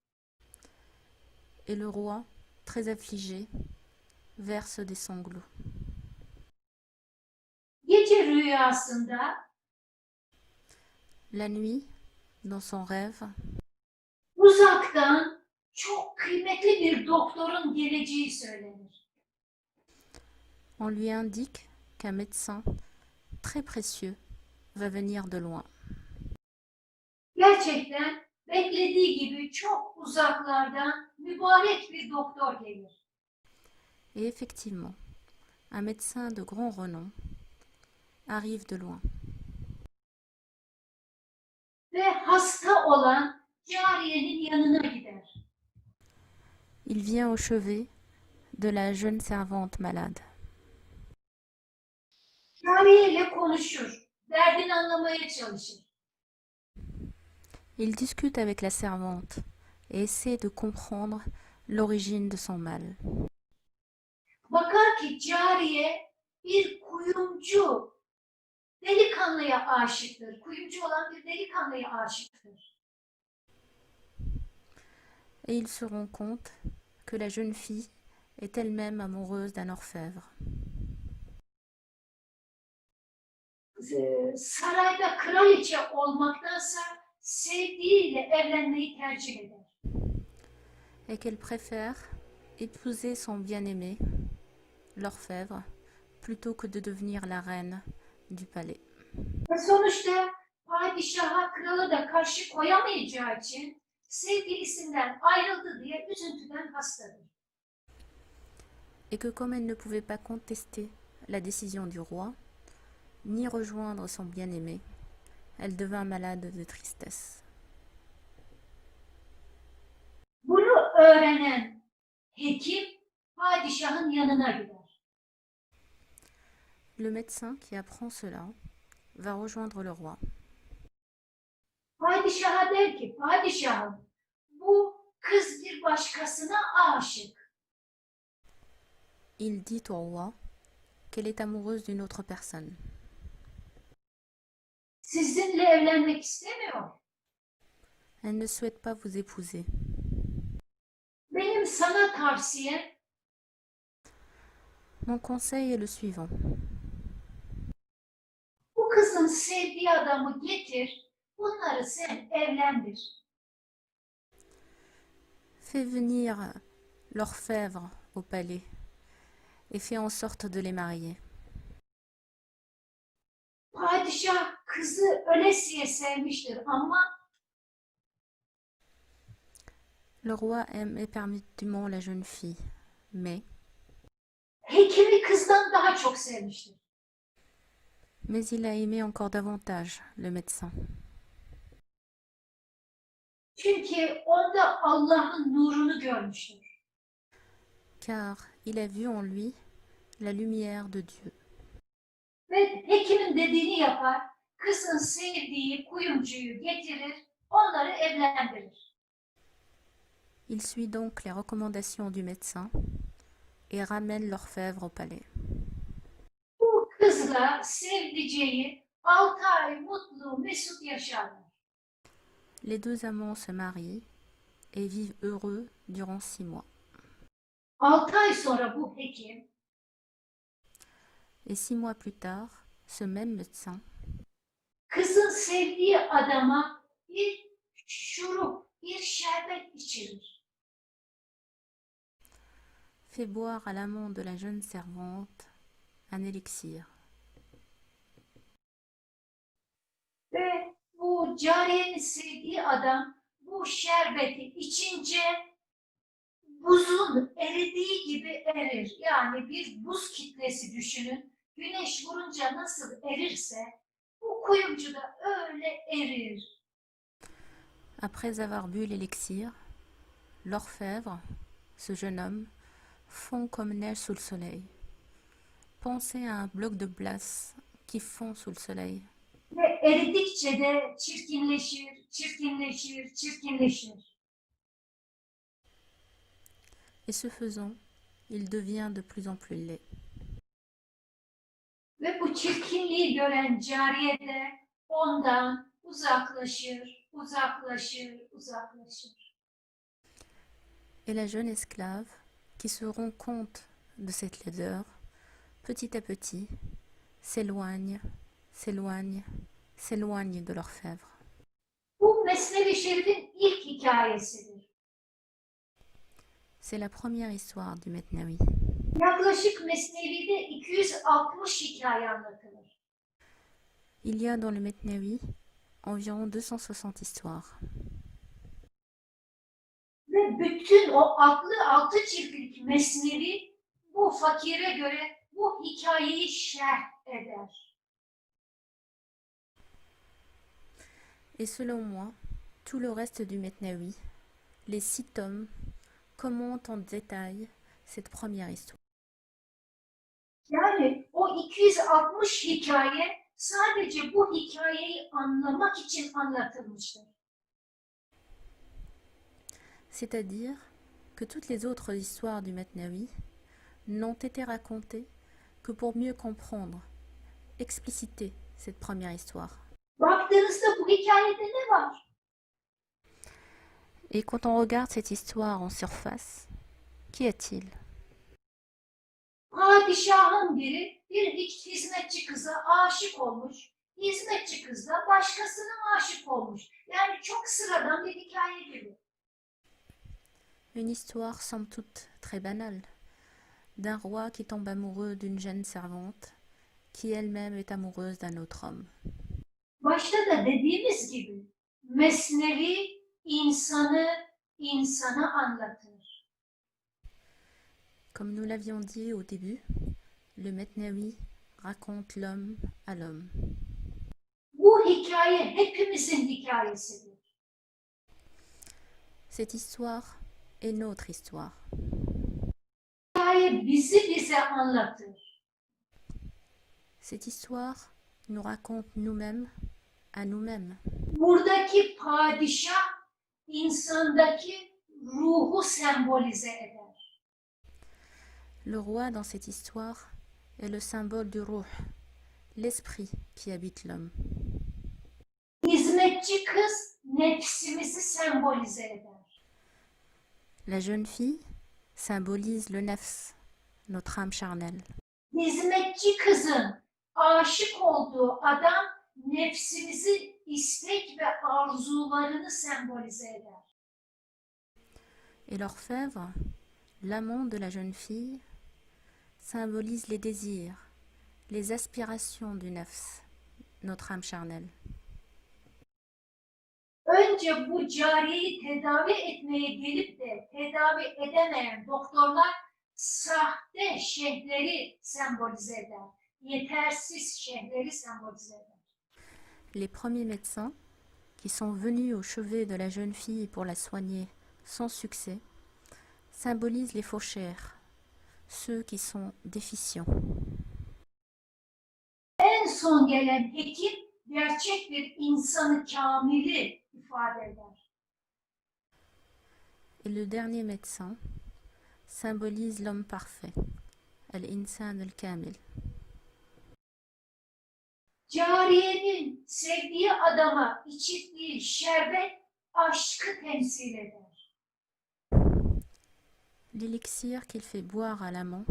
Et le roi, très affligé, verse des sanglots. Gece rüyasında La nuit, dans son rêve, uzaktan çok kıymetli bir doktorun geleceği söylenir. on lui indique qu'un médecin très précieux va venir de loin. Gerçekten beklediği gibi çok uzaklardan mübarek bir doktor gelir. Et effectivement, un médecin de grand renom arrive de loin. Ve hasta olan cariyenin yanına gider. Il vient au chevet de la jeune servante malade. Cariyeyle konuşur, derdini anlamaya çalışır. Il discute avec la servante et essaie de comprendre l'origine de son mal. Bakar ki cariye bir kuyumcu delikanlıya aşıktır. Kuyumcu olan bir delikanlıya aşıktır. Et il se rend compte que la jeune fille est elle-même amoureuse d'un orfèvre. Sarayda kraliçe olmaktansa sevdiğiyle evlenmeyi tercih eder. Et qu'elle préfère épouser son bien-aimé, l'orfèvre, plutôt que de devenir la reine du palais. Ve sonuçta padişaha, krala da karşı koyamayacağı için sevgilisinden ayrıldı diye üzüntüden hastadır. Et que comme elle ne pouvait pas contester la décision du roi, ni rejoindre son bien-aimé, elle devint malade de tristesse. Bunu öğrenen hekim padişahın yanına gider. Le médecin qui apprend cela va rejoindre le roi. Padişaha der ki, padişahım bu kız bir başkasına aşık. Il dit au roi qu'elle est amoureuse d'une autre personne. Sizinle evlenmek istemiyor. Elle ne souhaite pas vous épouser. Benim sana tavsiyem Mon conseil est le suivant. bu kızın sevdiği adamı getir, bunları sen evlendir. Fais venir l'orfèvre au palais et fais en sorte de les marier. Padişah kızı ölesiye sevmiştir ama Le roi aime éperdument la jeune fille, mais hekimi kızdan daha çok sevmiştir. il a aimé encore davantage le médecin, Çünkü onda Allah'ın nurunu görmüştür. car il a vu en lui la lumière de Dieu. Ve hekimin dediğini yapar, kızın sevdiği kuyumcuyu getirir, onları evlendirir. Il suit donc les recommandations du médecin et ramène l'orfèvre au palais. Bu kızla sevdiceği 6 ay mutlu mesut yaşarlar. Les deux amants se marient et vivent heureux durant 6 mois. 6 ay sonra bu hekim Et 6 mois plus tard, ce même médecin kızın sevdiği adama bir şurup, bir şerbet içirir. fait boire à l'amant de la jeune servante un élixir. Ve bu cariyenin sevdiği adam bu şerbeti içince buzun eridiği gibi erir. Yani bir buz kitlesi düşünün. Güneş vurunca nasıl erirse bu kuyumcu da öyle erir. Après avoir bu l'élixir, l'orfèvre, ce jeune homme, fond comme neige sous le soleil. Pensez à un bloc de glace qui fond sous le soleil. Ve eridikçe de çirkinleşir, çirkinleşir, çirkinleşir. Et ce faisant, il devient de plus en plus laid. Ve bu çirkinliği gören cariye de ondan uzaklaşır, uzaklaşır, uzaklaşır. Et la jeune esclave, qui se rend compte de cette laideur, petit à petit, s'éloigne, s'éloigne, s'éloigne de l'orfèvre. Bu Mesnevi Şerif'in ilk hikayesidir. C'est la première histoire du Metnawi. Yaklaşık Mesnevi'de 260 hikaye anlatılır. Il y a dans le Metnawi environ 260 histoires. Ve bütün o altı ciltlik Mesnevi bu fakire göre bu hikayeyi şerh eder. Et selon moi, tout le reste du Metnawi, les 6 tomes, commentent en détail cette première histoire. Yani o 260 hikaye sadece bu hikayeyi anlamak için anlatılmıştır. C'est-à-dire que toutes les autres histoires du Metnawi n'ont été racontées que pour mieux comprendre, expliciter cette première histoire. Baktığınızda bu hikayede ne var? Et quand on regarde cette histoire en surface, qu'y a-t-il? Padişahın biri bir hizmetçi kıza aşık olmuş. Hizmetçi kız da başkasına aşık olmuş. Yani çok sıradan bir hikaye gibi. Une histoire somme toute très banale, d'un roi qui tombe amoureux d'une jeune servante, qui elle-même est amoureuse d'un autre homme. Başta da dediğimiz gibi Mesnevi insanı insana anlatır. Comme nous l'avions dit au début, le Metnawi raconte l'homme à l'homme. Bu hikaye hepimizin hikayesidir. Cette histoire est notre histoire. Hikaye bize anlatır. Cette histoire nous raconte nous-mêmes à nous-mêmes. Buradaki padişah insandaki ruhu sembolize eder. Le roi dans cette histoire est le symbole du ruh, l'esprit qui habite l'homme. Hizmetçi kız nefsimizi sembolize eder. La jeune fille symbolise le nefs, notre âme charnelle. Hizmetçi kızın aşık olduğu adam nefsimizi istek ve arzularını sembolize eder. Et l'orfèvre, l'amant de la jeune fille, symbolise les désirs, les aspirations du nefs, notre âme charnelle. Önce bu cariyeyi tedavi etmeye gelip de tedavi edemeyen doktorlar sahte şeyhleri sembolize eder. Yetersiz şeyhleri sembolize eder. Les premiers médecins, qui sont venus au chevet de la jeune fille pour la soigner sans succès, symbolisent les fauchères, ceux qui sont déficients. En son gelen hekim gerçek bir insanı kamili ifade eder. Et le dernier médecin symbolise l'homme parfait, al-insan al-kamil. Cariyenin sevdiği adama içirdiği şerbet aşkı temsil eder. L'élixir qu'il fait boire à l'amant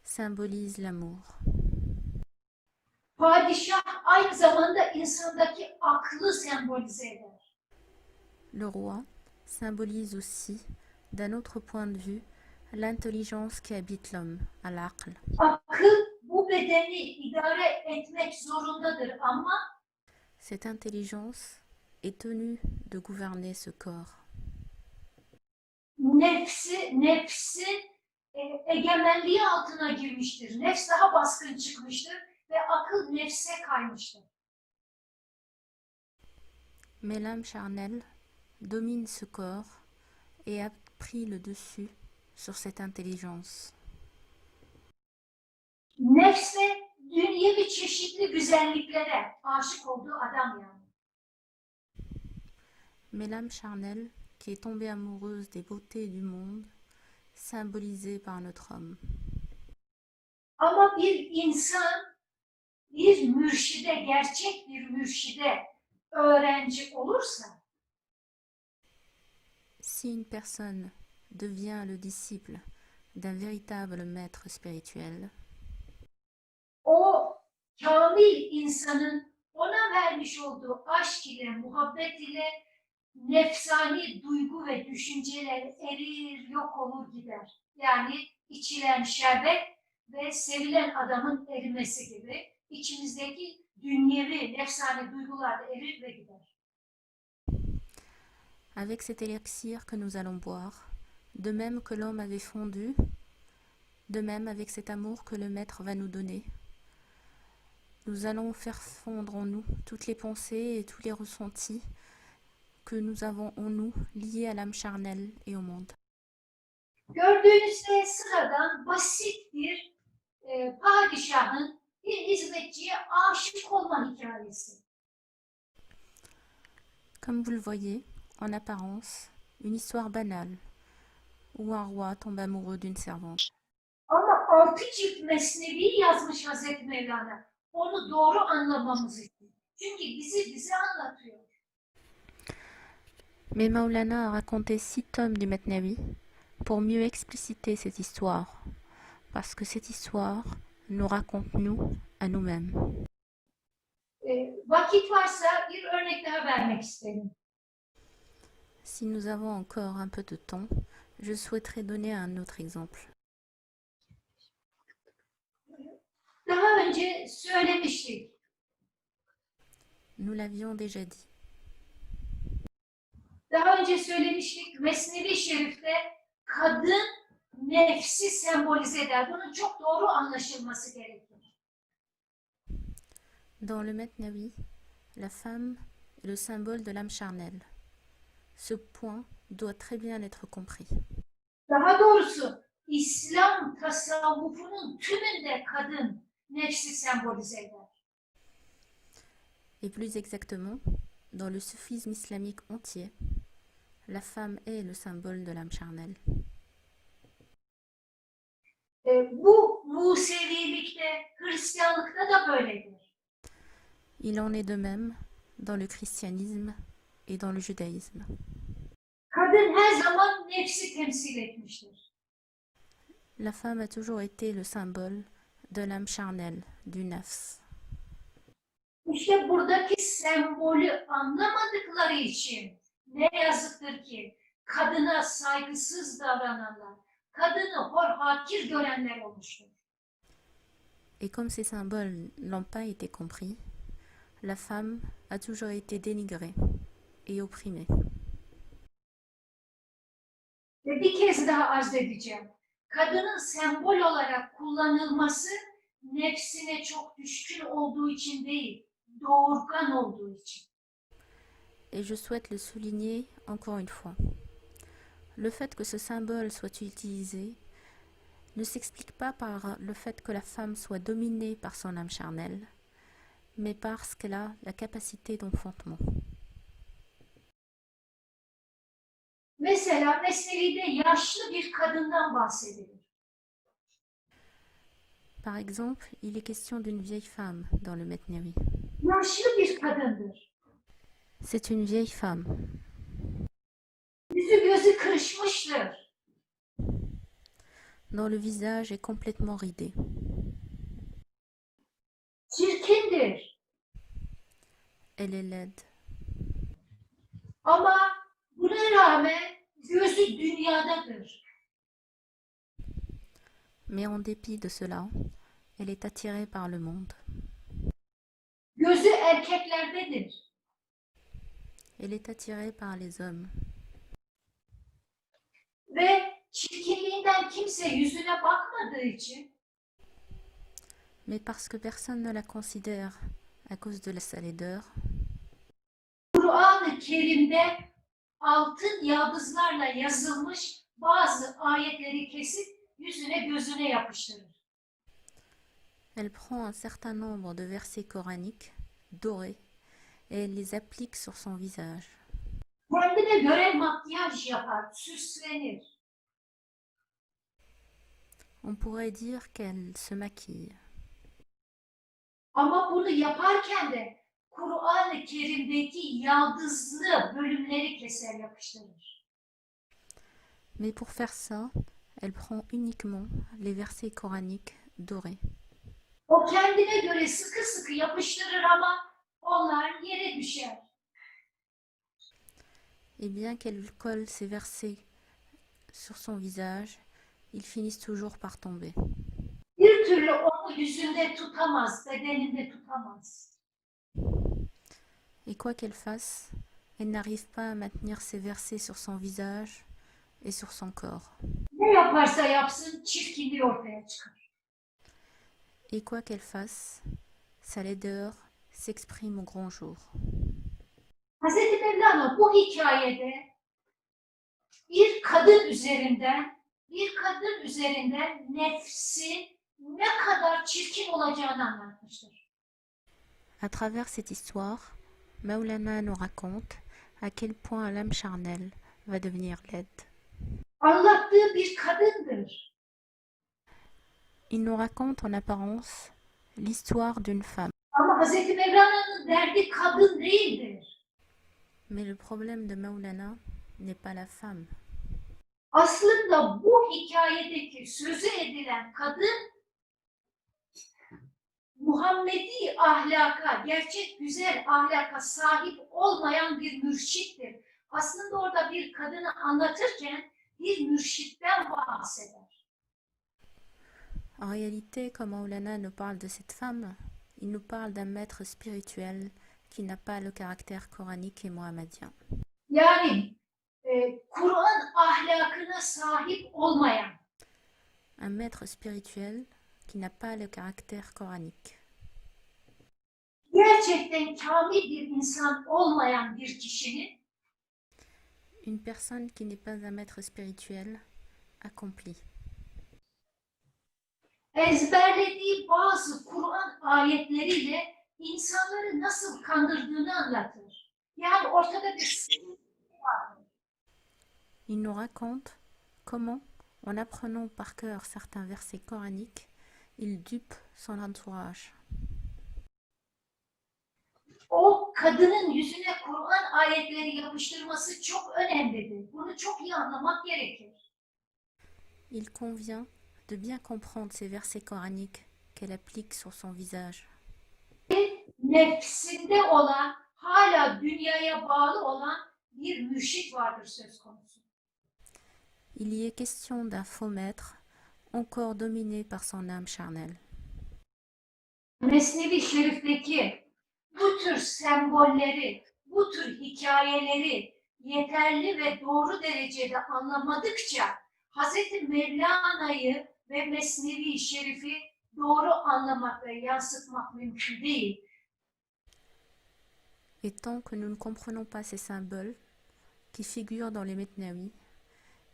symbolise l'amour. Padişah aynı zamanda insandaki aklı sembolize eder. Le roi symbolise aussi, d'un autre point de vue, l'intelligence qui habite l'homme, al-aql. Akıl bu bedeni idare etmek zorundadır ama Cette intelligence est tenue de gouverner ce corps. nefsin egemenliği altına girmiştir. Nefs daha baskın çıkmıştır ve akıl nefse kaymıştır. Mais l'âme charnelle domine ce corps et a pris le dessus sur cette intelligence. Nefse dünyevi çeşitli güzelliklere aşık olduğu adam yani. Mais l'âme charnelle, qui est tombée amoureuse des beautés du monde, symbolisée par notre homme. Ama bir insan bir mürşide, gerçek bir mürşide öğrenci olursa Si une personne devient le disciple d'un véritable maître spirituel, o kamil insanın ona vermiş olduğu aşk ile, muhabbet ile nefsani duygu ve düşünceler erir, yok olur gider. Yani içilen şerbet ve sevilen adamın erimesi gibi içimizdeki dünyevi, nefsani duygular da erir ve gider. avec cet élixir que nous allons boire, de même que l'homme avait fondu, de même avec cet amour que le maître va nous donner, nous allons faire fondre en nous toutes les pensées et tous les ressentis que nous avons en nous liés à l'âme charnelle et au monde. Gördüğünüzde sıradan basit bir padişahın bir hizmetçiye aşık olma hikayesi. Comme vous le voyez, en apparence, une histoire banale, où un roi tombe amoureux d'une servante. Ama 6 cilt Mesnevi yazmış Hazreti Mevlana. Onu doğru anlamamız için. Çünkü bize anlatıyor. Mais Maulana a raconté 6 tomes du Mesnavi pour mieux expliciter cette histoire, parce que cette histoire nous raconte nous à nous-mêmes. Vakit varsa bir örnek daha vermek isterim. Si nous avons encore un peu de temps, je souhaiterais donner un autre exemple. Daha önce söylemiştik. Nous l'avions déjà dit. Daha önce söylemiştik. Mesnevi Şerif'te kadın nefsi sembolize eder. Bunun çok doğru anlaşılması gerekir. Dans le Mesnavi, la femme est le symbole de l'âme charnelle. Ce point doit très bien être compris. Daha doğrusu İslam tasavvufunun tümünde kadın nefsi sembolize eder. Et plus exactement, dans le soufisme islamique entier, la femme est le symbole de l'âme charnelle. Bu Musevilikte, Hristiyanlıkta da böyledir. Il en est de même dans le christianisme et dans le judaïsme. Kadın her zaman nefsi temsil etmiştir. La femme a toujours été le symbole de l'âme charnelle, du nafs. İşte buradaki sembolü anlamadıkları için ne yazıktır ki kadına saygısız davrananlar, kadını hor hakir görenler olmuştur. Et comme ces symboles n'ont pas été compris, la femme a toujours été dénigrée et opprimée. Ve bir kez daha arz edeceğim. Kadının sembol olarak kullanılması nefsine çok düşkün olduğu için değil, doğurgan olduğu için. Et je souhaite le souligner encore une fois. Le fait que ce symbole soit utilisé ne s'explique pas par le fait que la femme soit dominée par son âme charnelle, mais parce qu'elle a la capacité d'enfantement. Mesela Mesnevi'de yaşlı bir kadından bahsedilir. Par exemple, il est question d'une vieille femme dans le Mesnavi. Yaşlı bir kadındır. C'est une vieille femme. Yüzü gözü kırışmıştır. Dont le visage est complètement ridé. Çirkindir. Elle est laide. Ama buna rağmen gözü dünyadadır. Mais en dépit de cela, elle est attirée par le monde. Gözü erkeklerdedir. Elle est attirée par les hommes. Ve çirkinliğinden kimse yüzüne bakmadığı için Mais parce que personne ne la considère à cause de sa laideur, Kur'an-ı Kerim'de altın yaldızlarla yazılmış bazı ayetleri kesip yüzüne gözüne yapıştırır. elle prend un certain nombre de versets coraniques dorés et elle les applique sur son visage. Kendine göre makyaj yapar, süslenir. On pourrait dire qu'elle se maquille. Ama bunu yaparken de Kur'an-ı Kerim'deki yaldızlı bölümleri keser yapıştırır. Mais pour faire ça, elle prend uniquement les versets coraniques dorés. O kendine göre sıkı sıkı yapıştırır ama onlar yere düşer. Et bien qu'elle colle ces versets sur son visage, ils finissent toujours par tomber. Bir türlü onu yüzünde tutamaz, bedeninde tutamaz. Et quoi qu'elle fasse, elle n'arrive pas à maintenir ces versets sur son visage et sur son corps. Ne yaparsa yapsın çirkinliği ortaya çıkar. Et quoi qu'elle fasse, sa laideur s'exprime au grand jour. Hazreti Mevlana bu hikayede bir kadın üzerinden nefsi ne kadar çirkin olacağını anlatmıştır. À travers cette histoire, Maulana nous raconte à quel point l'âme charnelle va devenir laide. Anlattığı bir kadındır. Il nous raconte en apparence l'histoire d'une femme. Ama Hz. Mevlana'nın derdi kadın değildir. Mais le problème de Maulana n'est pas la femme. Aslında bu hikayedeki sözü edilen kadın Muhammedi ahlaka, gerçek güzel ahlaka sahip olmayan bir mürşittir. Aslında orada bir kadını anlatırken bir mürşitten bahseder. En réalité, quand Maulana nous parle de cette femme, il nous parle d'un maître spirituel qui n'a pas le caractère coranique et mohammedien. Yani Kur'an ahlakına sahip olmayan, Un maître spirituel qui n'a pas le caractère coranique. gerçekten kamil bir insan olmayan bir kişinin Une personne qui n'est pas un maître spirituel accompli. ezberlediği bazı Kur'an ayetleriyle insanları nasıl kandırdığını anlatır. Yani ortada bir sıkıntı var. Il nous raconte comment, en apprenant par cœur certains versets coraniques, il dupe son entourage. O kadının yüzüne Kur'an ayetleri yapıştırması çok önemlidir. Bunu çok iyi anlamak gerekir. Il convient de bien comprendre ces versets coraniques qu'elle applique sur son visage. Nefsinde olan, hala dünyaya bağlı olan bir mürşit vardır söz konusu. Il y est question d'un faux maître, encore dominé par son âme charnelle. Mesnevi Şerif'teki bu tür sembolleri, bu tür hikayeleri yeterli ve doğru derecede anlamadıkça Hz. Mevlana'yı ve Mesnevi Şerif'i doğru anlamak ve yansıtmak mümkün değil. Et tant que nous ne comprenons pas ces symboles qui figurent dans les Mesnavis,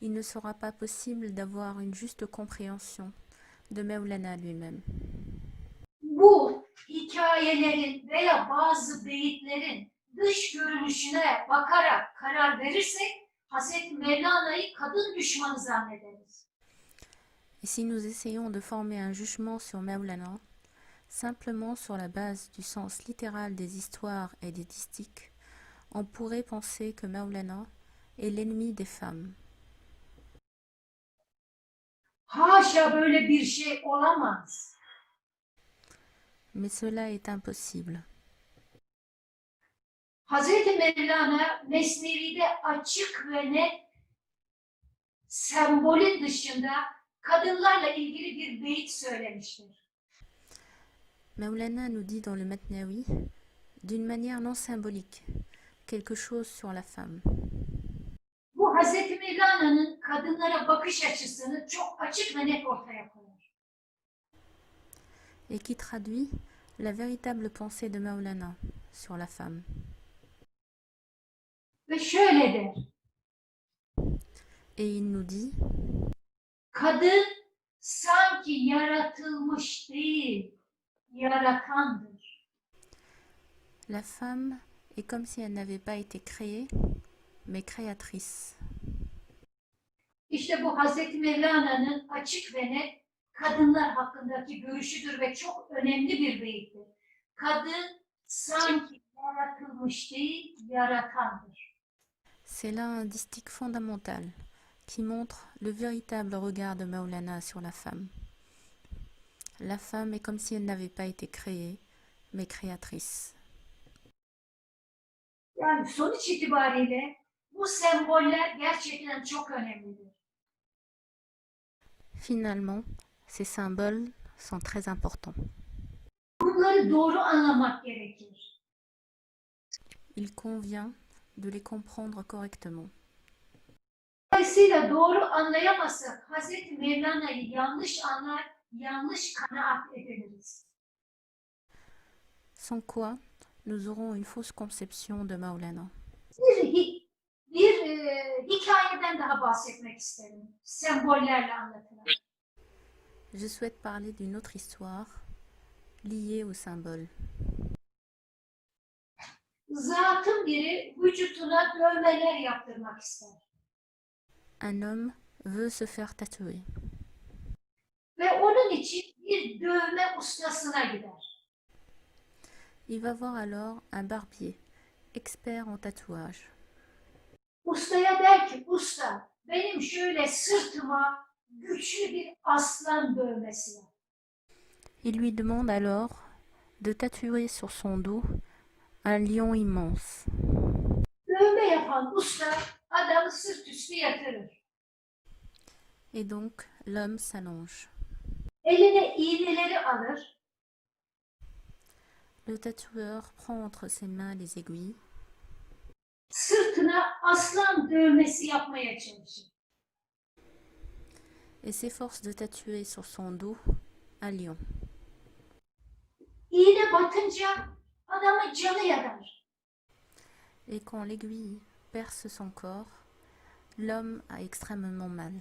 il ne sera pas possible d'avoir une juste compréhension de Maulana lui-même. Bu hikayelerin veya bazı beyitlerin dış görünüşüne bakarak karar verirsek Hz. Mevlana'yı kadın düşmanı zannederiz. Et si nous essayons de former un jugement sur Maulana, simplement sur la base du sens littéral des histoires et des distiques, on pourrait penser que Maulana est l'ennemi des femmes. Haşa, böyle bir şey olamaz. Mais cela est impossible. Hz. Mevlana Mesnevi'de açık ve net sembolün dışında kadınlarla ilgili bir beyit söylemiştir. Maulana nous dit dans le Matnawi, d'une manière non symbolique, quelque chose sur la femme. Bu Hz. Mevlana'nın kadınlara bakış açısını çok açık ve net ortaya koyar. Et qui traduit la véritable pensée de Maulana sur la femme. Ve şöyle der: Et il nous dit, kadın sanki yaratılmış değil, yaratandır. la femme est comme si elle n'avait pas été créée, mais créatrice. İşte bu Hz. Mevlana'nın açık ve net kadınlar hakkındaki görüşüdür ve çok önemli bir beyittir. Kadın sanki yaratılmış değil, yaratandır. C'est là un distique fondamental qui montre le véritable regard de Maulana sur la femme. La femme est comme si elle n'avait pas été créée, mais créatrice. Yani sonuç itibariyle bu semboller gerçekten çok önemlidir. Finalement, ces symboles sont très importants. Bunları doğru anlamak gerekir. Il convient de les comprendre correctement. Dolayısıyla doğru anlayamazsak Hz. Mevlana'yı yanlış anlar, yanlış kanaat ederiz. Sans quoi, nous aurons une fausse conception de Maulana. Bir hikayeden daha bahsetmek isterim. Sembollerle anlatılan. Je souhaite parler d'une autre histoire liée aux symboles. Zatın biri vücuduna dövmeler yaptırmak ister. un homme veut se faire tatouer. Ve onun için bir dövme ustasına gider. Il va voir alors un barbier, expert en tatouage. Ustaya der ki, usta benim şöyle sırtıma güçlü bir aslan dövmesi var. Il lui demande alors de tatouer sur son dos un lion immense. Dövme yapan usta adamı sırt üstü yatırır. Et donc l'homme s'allonge. Eline iğneleri alır. Le tatoueur prend entre ses mains les aiguilles Sırtına aslan dövmesi yapmaya çalışır. et s'efforce de tatouer sur son dos un lion. İğne batınca adamın canı yanar. Et quand l'aiguille perce son corps, l'homme a extrêmement mal.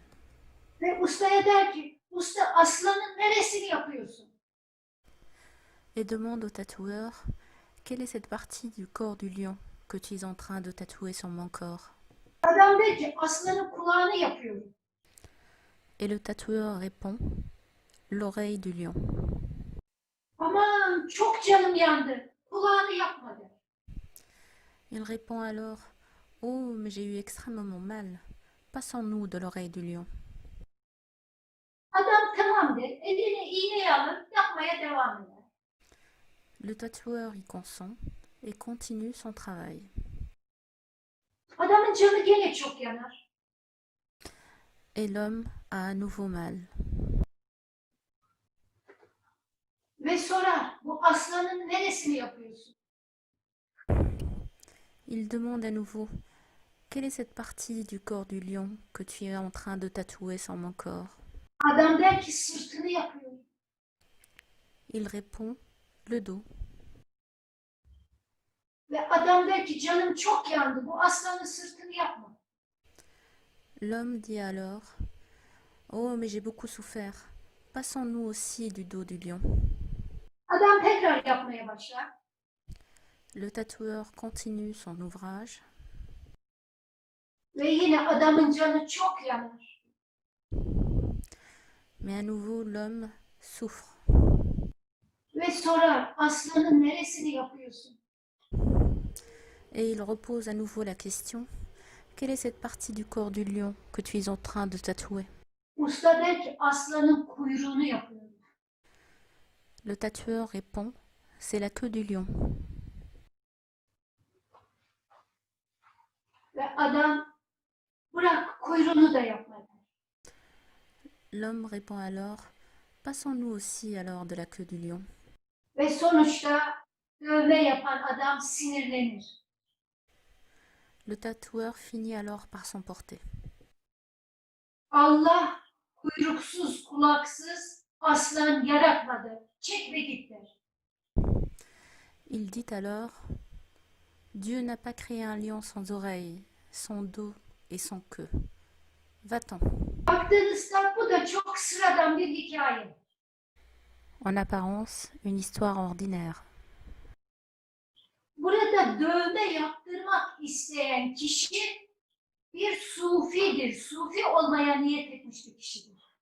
Ve ustaya der ki, usta aslanın neresini yapıyorsun? Et demande au tatoueur quelle est cette partie du corps du lion que tu es en train de tatouer sur mon corps. Adam der ki, aslanın kulağını yapıyorum. Et le tatoueur répond l'oreille du lion. Aman çok canım yandı. Kulağını yapmadı. Il répond alors oh, mais j'ai eu extrêmement mal. Passons-nous de l'oreille du lion. Adam tamam der. Eline iğneyi alır. Yapmaya devam eder. Le tatoueur y consent et continue son travail. Adamın canı gene çok yanar. Et l'homme a à nouveau mal. Ve sorar, bu aslanın neresini yapıyorsun? Il demande à nouveau quelle est cette partie du corps du lion que tu es en train de tatouer sur mon corps. Adam der ki, sırtını yapıyorum. Il répond le dos. Ve adam der ki, canım çok yandı. Bu aslanın sırtını yapma. L'homme dit alors oh, mais j'ai beaucoup souffert. Passons-nous aussi du dos du lion. Adam tekrar yapmaya başlar. Le tatoueur continue son ouvrage. Ve yine adamın canı çok yanar. Mais à nouveau, l'homme souffre. Ve sorar, aslanın neresini yapıyorsun? Et il repose à nouveau la question quelle est cette partie du corps du lion que tu es en train de tatouer? Usta der ki, aslanın kuyruğunu yapıyorum. Le tatoueur répond c'est la queue du lion. Ve adam, bırak kuyruğunu da yapma der. L'homme répond alors passons-nous aussi alors de la queue du lion. Ve sonuçta dövme yapan adam sinirlenir. Le tatoueur finit alors par s'emporter. Allah kuyruksuz, kulaksız aslan yaratmadı. Çek ve git der. Il dit alors Dieu n'a pas créé un lion sans oreilles, sans dos et sans queue. Va-t'en. Baktığınızda bu da çok sıradan bir hikaye. En apparence, une histoire ordinaire. Burada dövme yaptırmak isteyen kişi bir sufidir. Sufi olmaya niyet etmiş bir kişidir.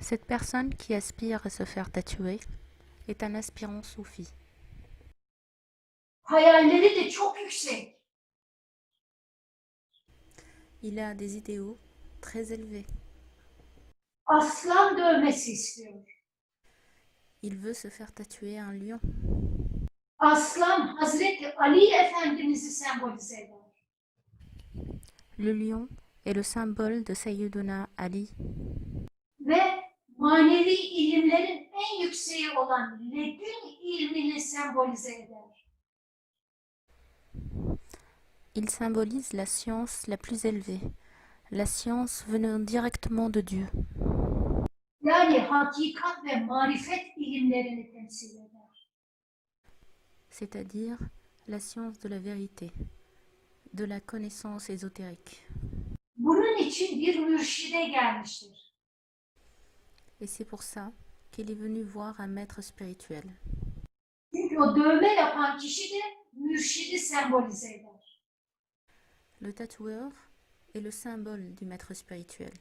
Cette personne qui aspire à se faire tatouer est un aspirant soufi. Hayalleri de çok yüksek. Il a des idéaux très élevés. Aslan dövmesi istiyor. Il veut se faire tatouer un lion. Aslan Hazreti Ali Efendimiz'i sembolize eder. Le lion est le symbole de Sayyiduna Ali Ve manevi ilimlerin en yükseği olan ledün ilmini sembolize eder. Il symbolise la science la plus élevée, la science venant directement de Dieu. Yani hakikat ve marifet ilimlerini temsil eder. C'est-à-dire la science de la vérité, de la connaissance ésotérique. Bunun için bir mürşide gelmiştir. Et c'est pour ça qu'il est venu voir un maître spirituel. Çünkü o dövme yapan kişi de mürşidi sembolize eder. Le tatoueur est le symbole du maître spirituel.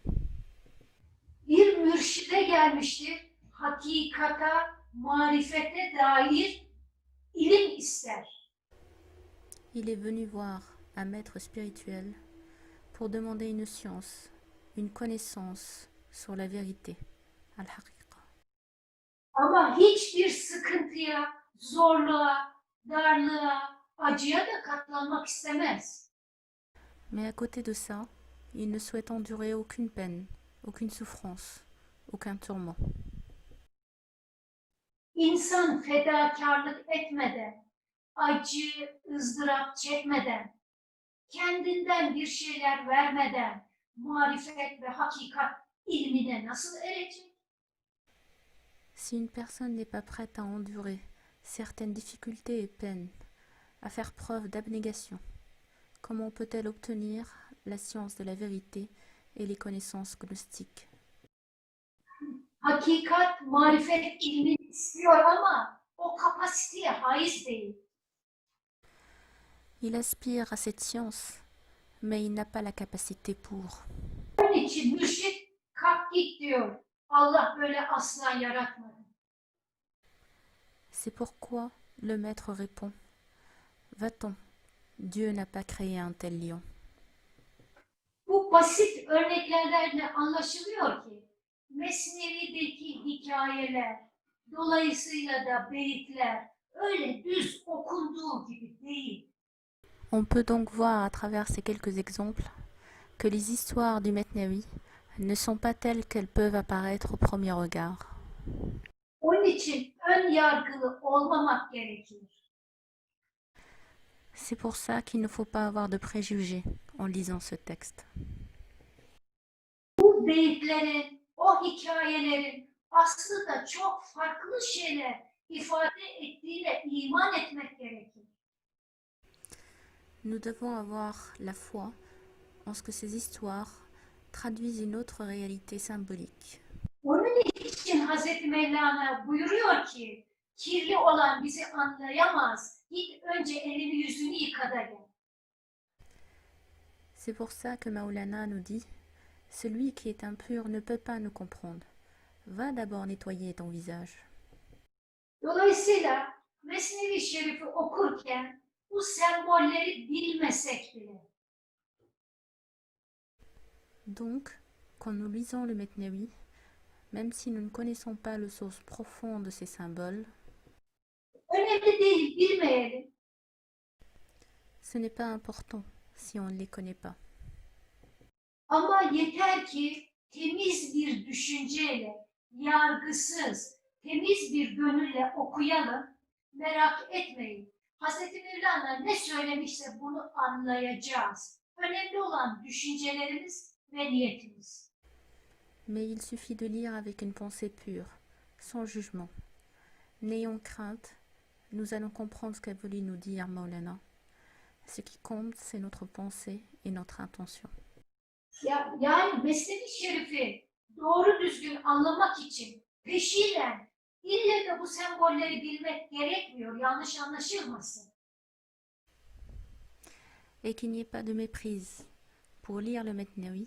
Bir mürşide gelmiştir, hakikata, marifete dair ilim ister. Il est venu voir un maître spirituel pour demander une science, une connaissance sur la vérité, al-haqiqa. Ama hiçbir sıkıntıya, zorluğa, darlığa, acıya da katlanmak istemez. Mais à côté de ça, il ne souhaite endurer aucune peine, aucune souffrance, aucun tourment. İnsan fedakarlık etmeden, acı, ızdırap çekmeden, kendinden bir şeyler vermeden marifet ve hakikat ilmine nasıl erecek? Si une personne n'est pas prête à endurer certaines difficultés et peines, à faire preuve d'abnégation, comment peut-elle obtenir la science de la vérité et les connaissances gnostiques? Hakikat, marifet ilmini istiyor ama o kapasiteye haiz değil. Il aspire à cette science, mais il n'a pas la capacité pour. Onun için mürşit kalk git diyor. Allah böyle asla yaratmadı. C'est pourquoi le maître répond: Va-t'en, Dieu n'a pas créé un tel lion. Bu basit örneklerle anlaşılıyor ki Mesnevi'deki hikayeler, dolayısıyla da beyitler öyle düz okunduğu gibi değil. On peut donc voir à travers ces quelques exemples que les histoires du Mesnevi ne sont pas telles qu'elles peuvent apparaître au premier regard. Onun için ön yargılı olmamak gerekir. C'est pour ça qu'il ne faut pas avoir de préjugés en lisant ce texte. Bu beyitlerin, o hikayelerin aslında çok farklı şeyler ifade ettiğine iman etmek gerekir. Nous devons avoir la foi en ce que ces histoires traduisent une autre réalité symbolique. Onun için Hazreti Mevlana buyuruyor ki, kirli olan bizi anlayamaz, git önce elini yüzünü yıka da gel. C'est pour ça que Maulana nous dit: celui qui est impur ne peut pas nous comprendre. Va d'abord nettoyer ton visage. Dolayısıyla Mesnevi Şerif'i okurken bu sembolleri bilmesek bile, Donc, quand nous lisons le Mesnevi, même si nous ne connaissons pas le sens profond de ces symboles, önemli değil, bilmeyelim. ce n'est pas important si on ne les connaît pas. Ama yeter ki temiz bir düşünceyle, yargısız, temiz bir gönülle okuyalım, merak etmeyin. Hazreti Mevlana ne söylemişse bunu anlayacağız. Önemli olan düşüncelerimiz ve niyetimiz. Mais il suffit de lire avec une pensée pure, sans jugement. N'ayons crainte, nous allons comprendre ce qu'a voulu nous dire Maulana. Ce qui compte, c'est notre pensée et notre intention. Yani Mesnevi Şerif'i doğru düzgün anlamak için peşinden ille de bu sembolleri bilmek gerekmiyor, yanlış anlaşılmasın. Et qu'il n'y ait pas de méprise. Pour lire le Mesnevi,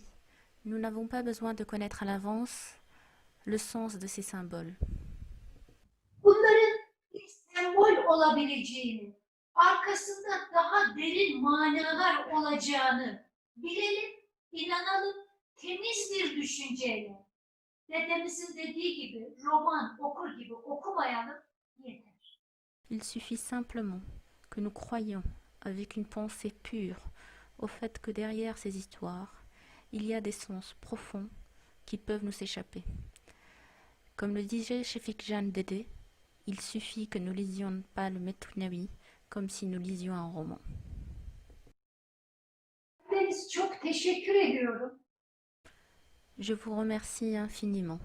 nous n'avons pas besoin de connaître à l'avance le sens de ces symboles. Bunların bir sembol olabileceğini, arkasında daha derin manalar olacağını bilelim, inanalım, temiz bir düşünceyle. Dedemizin dediği gibi roman okur gibi okumayalım yeter. Il suffit simplement que nous croyions avec une pensée pure au fait que derrière ces histoires, il y a des sens profonds qui peuvent nous échapper. Comme le disait Chefik Jan Dede, il suffit que nous lisions pas le Mesnevi comme si nous lisions un roman. Deniz, çok teşekkür ediyorum. Je vous remercie infiniment.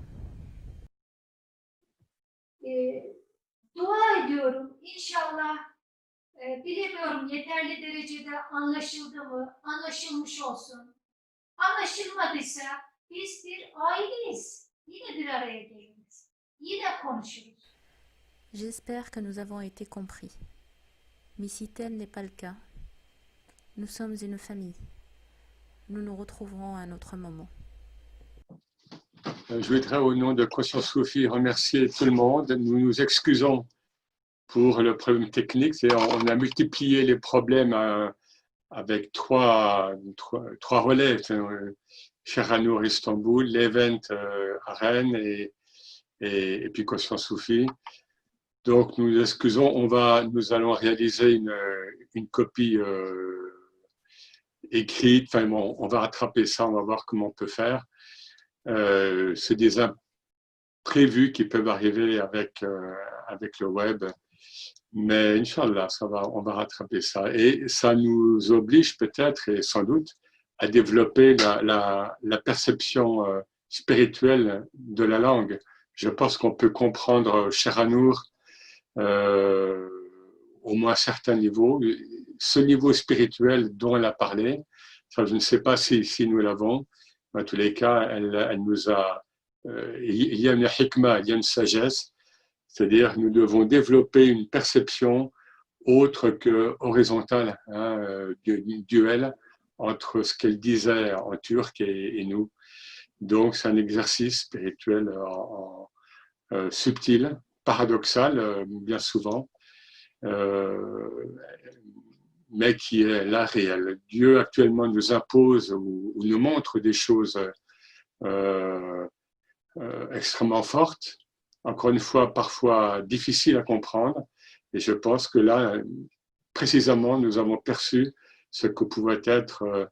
Dua ediyorum. İnşallah bilemiyorum yeterli derecede anlaşıldı mı, anlaşılmış olsun. Anlaşılmadıysa biz bir aileyiz. Yine bir araya geliriz. Yine konuşuruz. J'espère que nous avons été compris. Mais si tel n'est pas le cas, nous sommes une famille. Nous nous retrouverons à un autre moment. Je voudrais, au nom de Conscience Soufie, remercier tout le monde. Nous nous excusons pour le problème technique. On a multiplié les problèmes avec trois relais. Cheranour Istanbul, l'Event à Rennes et puis Conscience Soufie. Donc nous nous excusons. Nous allons réaliser une copie écrite. Enfin, bon, on va rattraper ça. On va voir comment on peut faire. C'est des imprévus qui peuvent arriver avec le web. Mais Inch'Allah, on va rattraper ça. Et ça nous oblige peut-être, et sans doute, à développer la perception spirituelle de la langue. Je pense qu'on peut comprendre Cheranour au moins à certains niveaux. Ce niveau spirituel dont elle a parlé, ça, je ne sais pas si nous l'avons. En tous les cas, elle nous a... il y a une hikmah, il y a une sagesse. C'est-à-dire nous devons développer une perception autre que horizontale, du duel entre ce qu'elle disait en turc et nous. Donc c'est un exercice spirituel subtil, paradoxal bien souvent, mais qui est là réel. Dieu actuellement nous impose ou nous montre des choses extrêmement fortes, encore une fois, parfois difficile à comprendre. Et je pense que là, précisément, nous avons perçu ce que pouvait être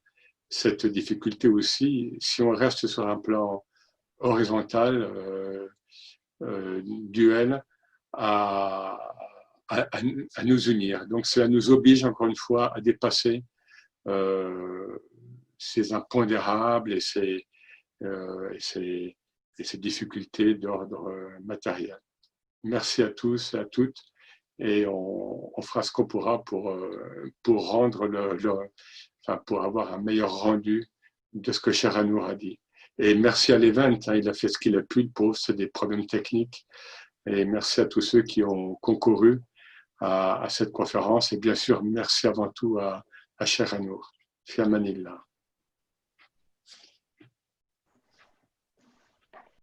cette difficulté aussi, si on reste sur un plan horizontal, duel, à nous unir. Donc cela nous oblige, encore une fois, à dépasser ces impondérables et ces difficultés d'ordre matériel. Merci à tous et à toutes, et on fera ce qu'on pourra pour rendre pour avoir un meilleur rendu de ce que Cheranour a dit. Et merci à l'Event, il a fait ce qu'il a pu, le pauvre, c'est des problèmes techniques. Et merci à tous ceux qui ont concouru à cette conférence. Et bien sûr, merci avant tout à Cheranour. Fi amanillah.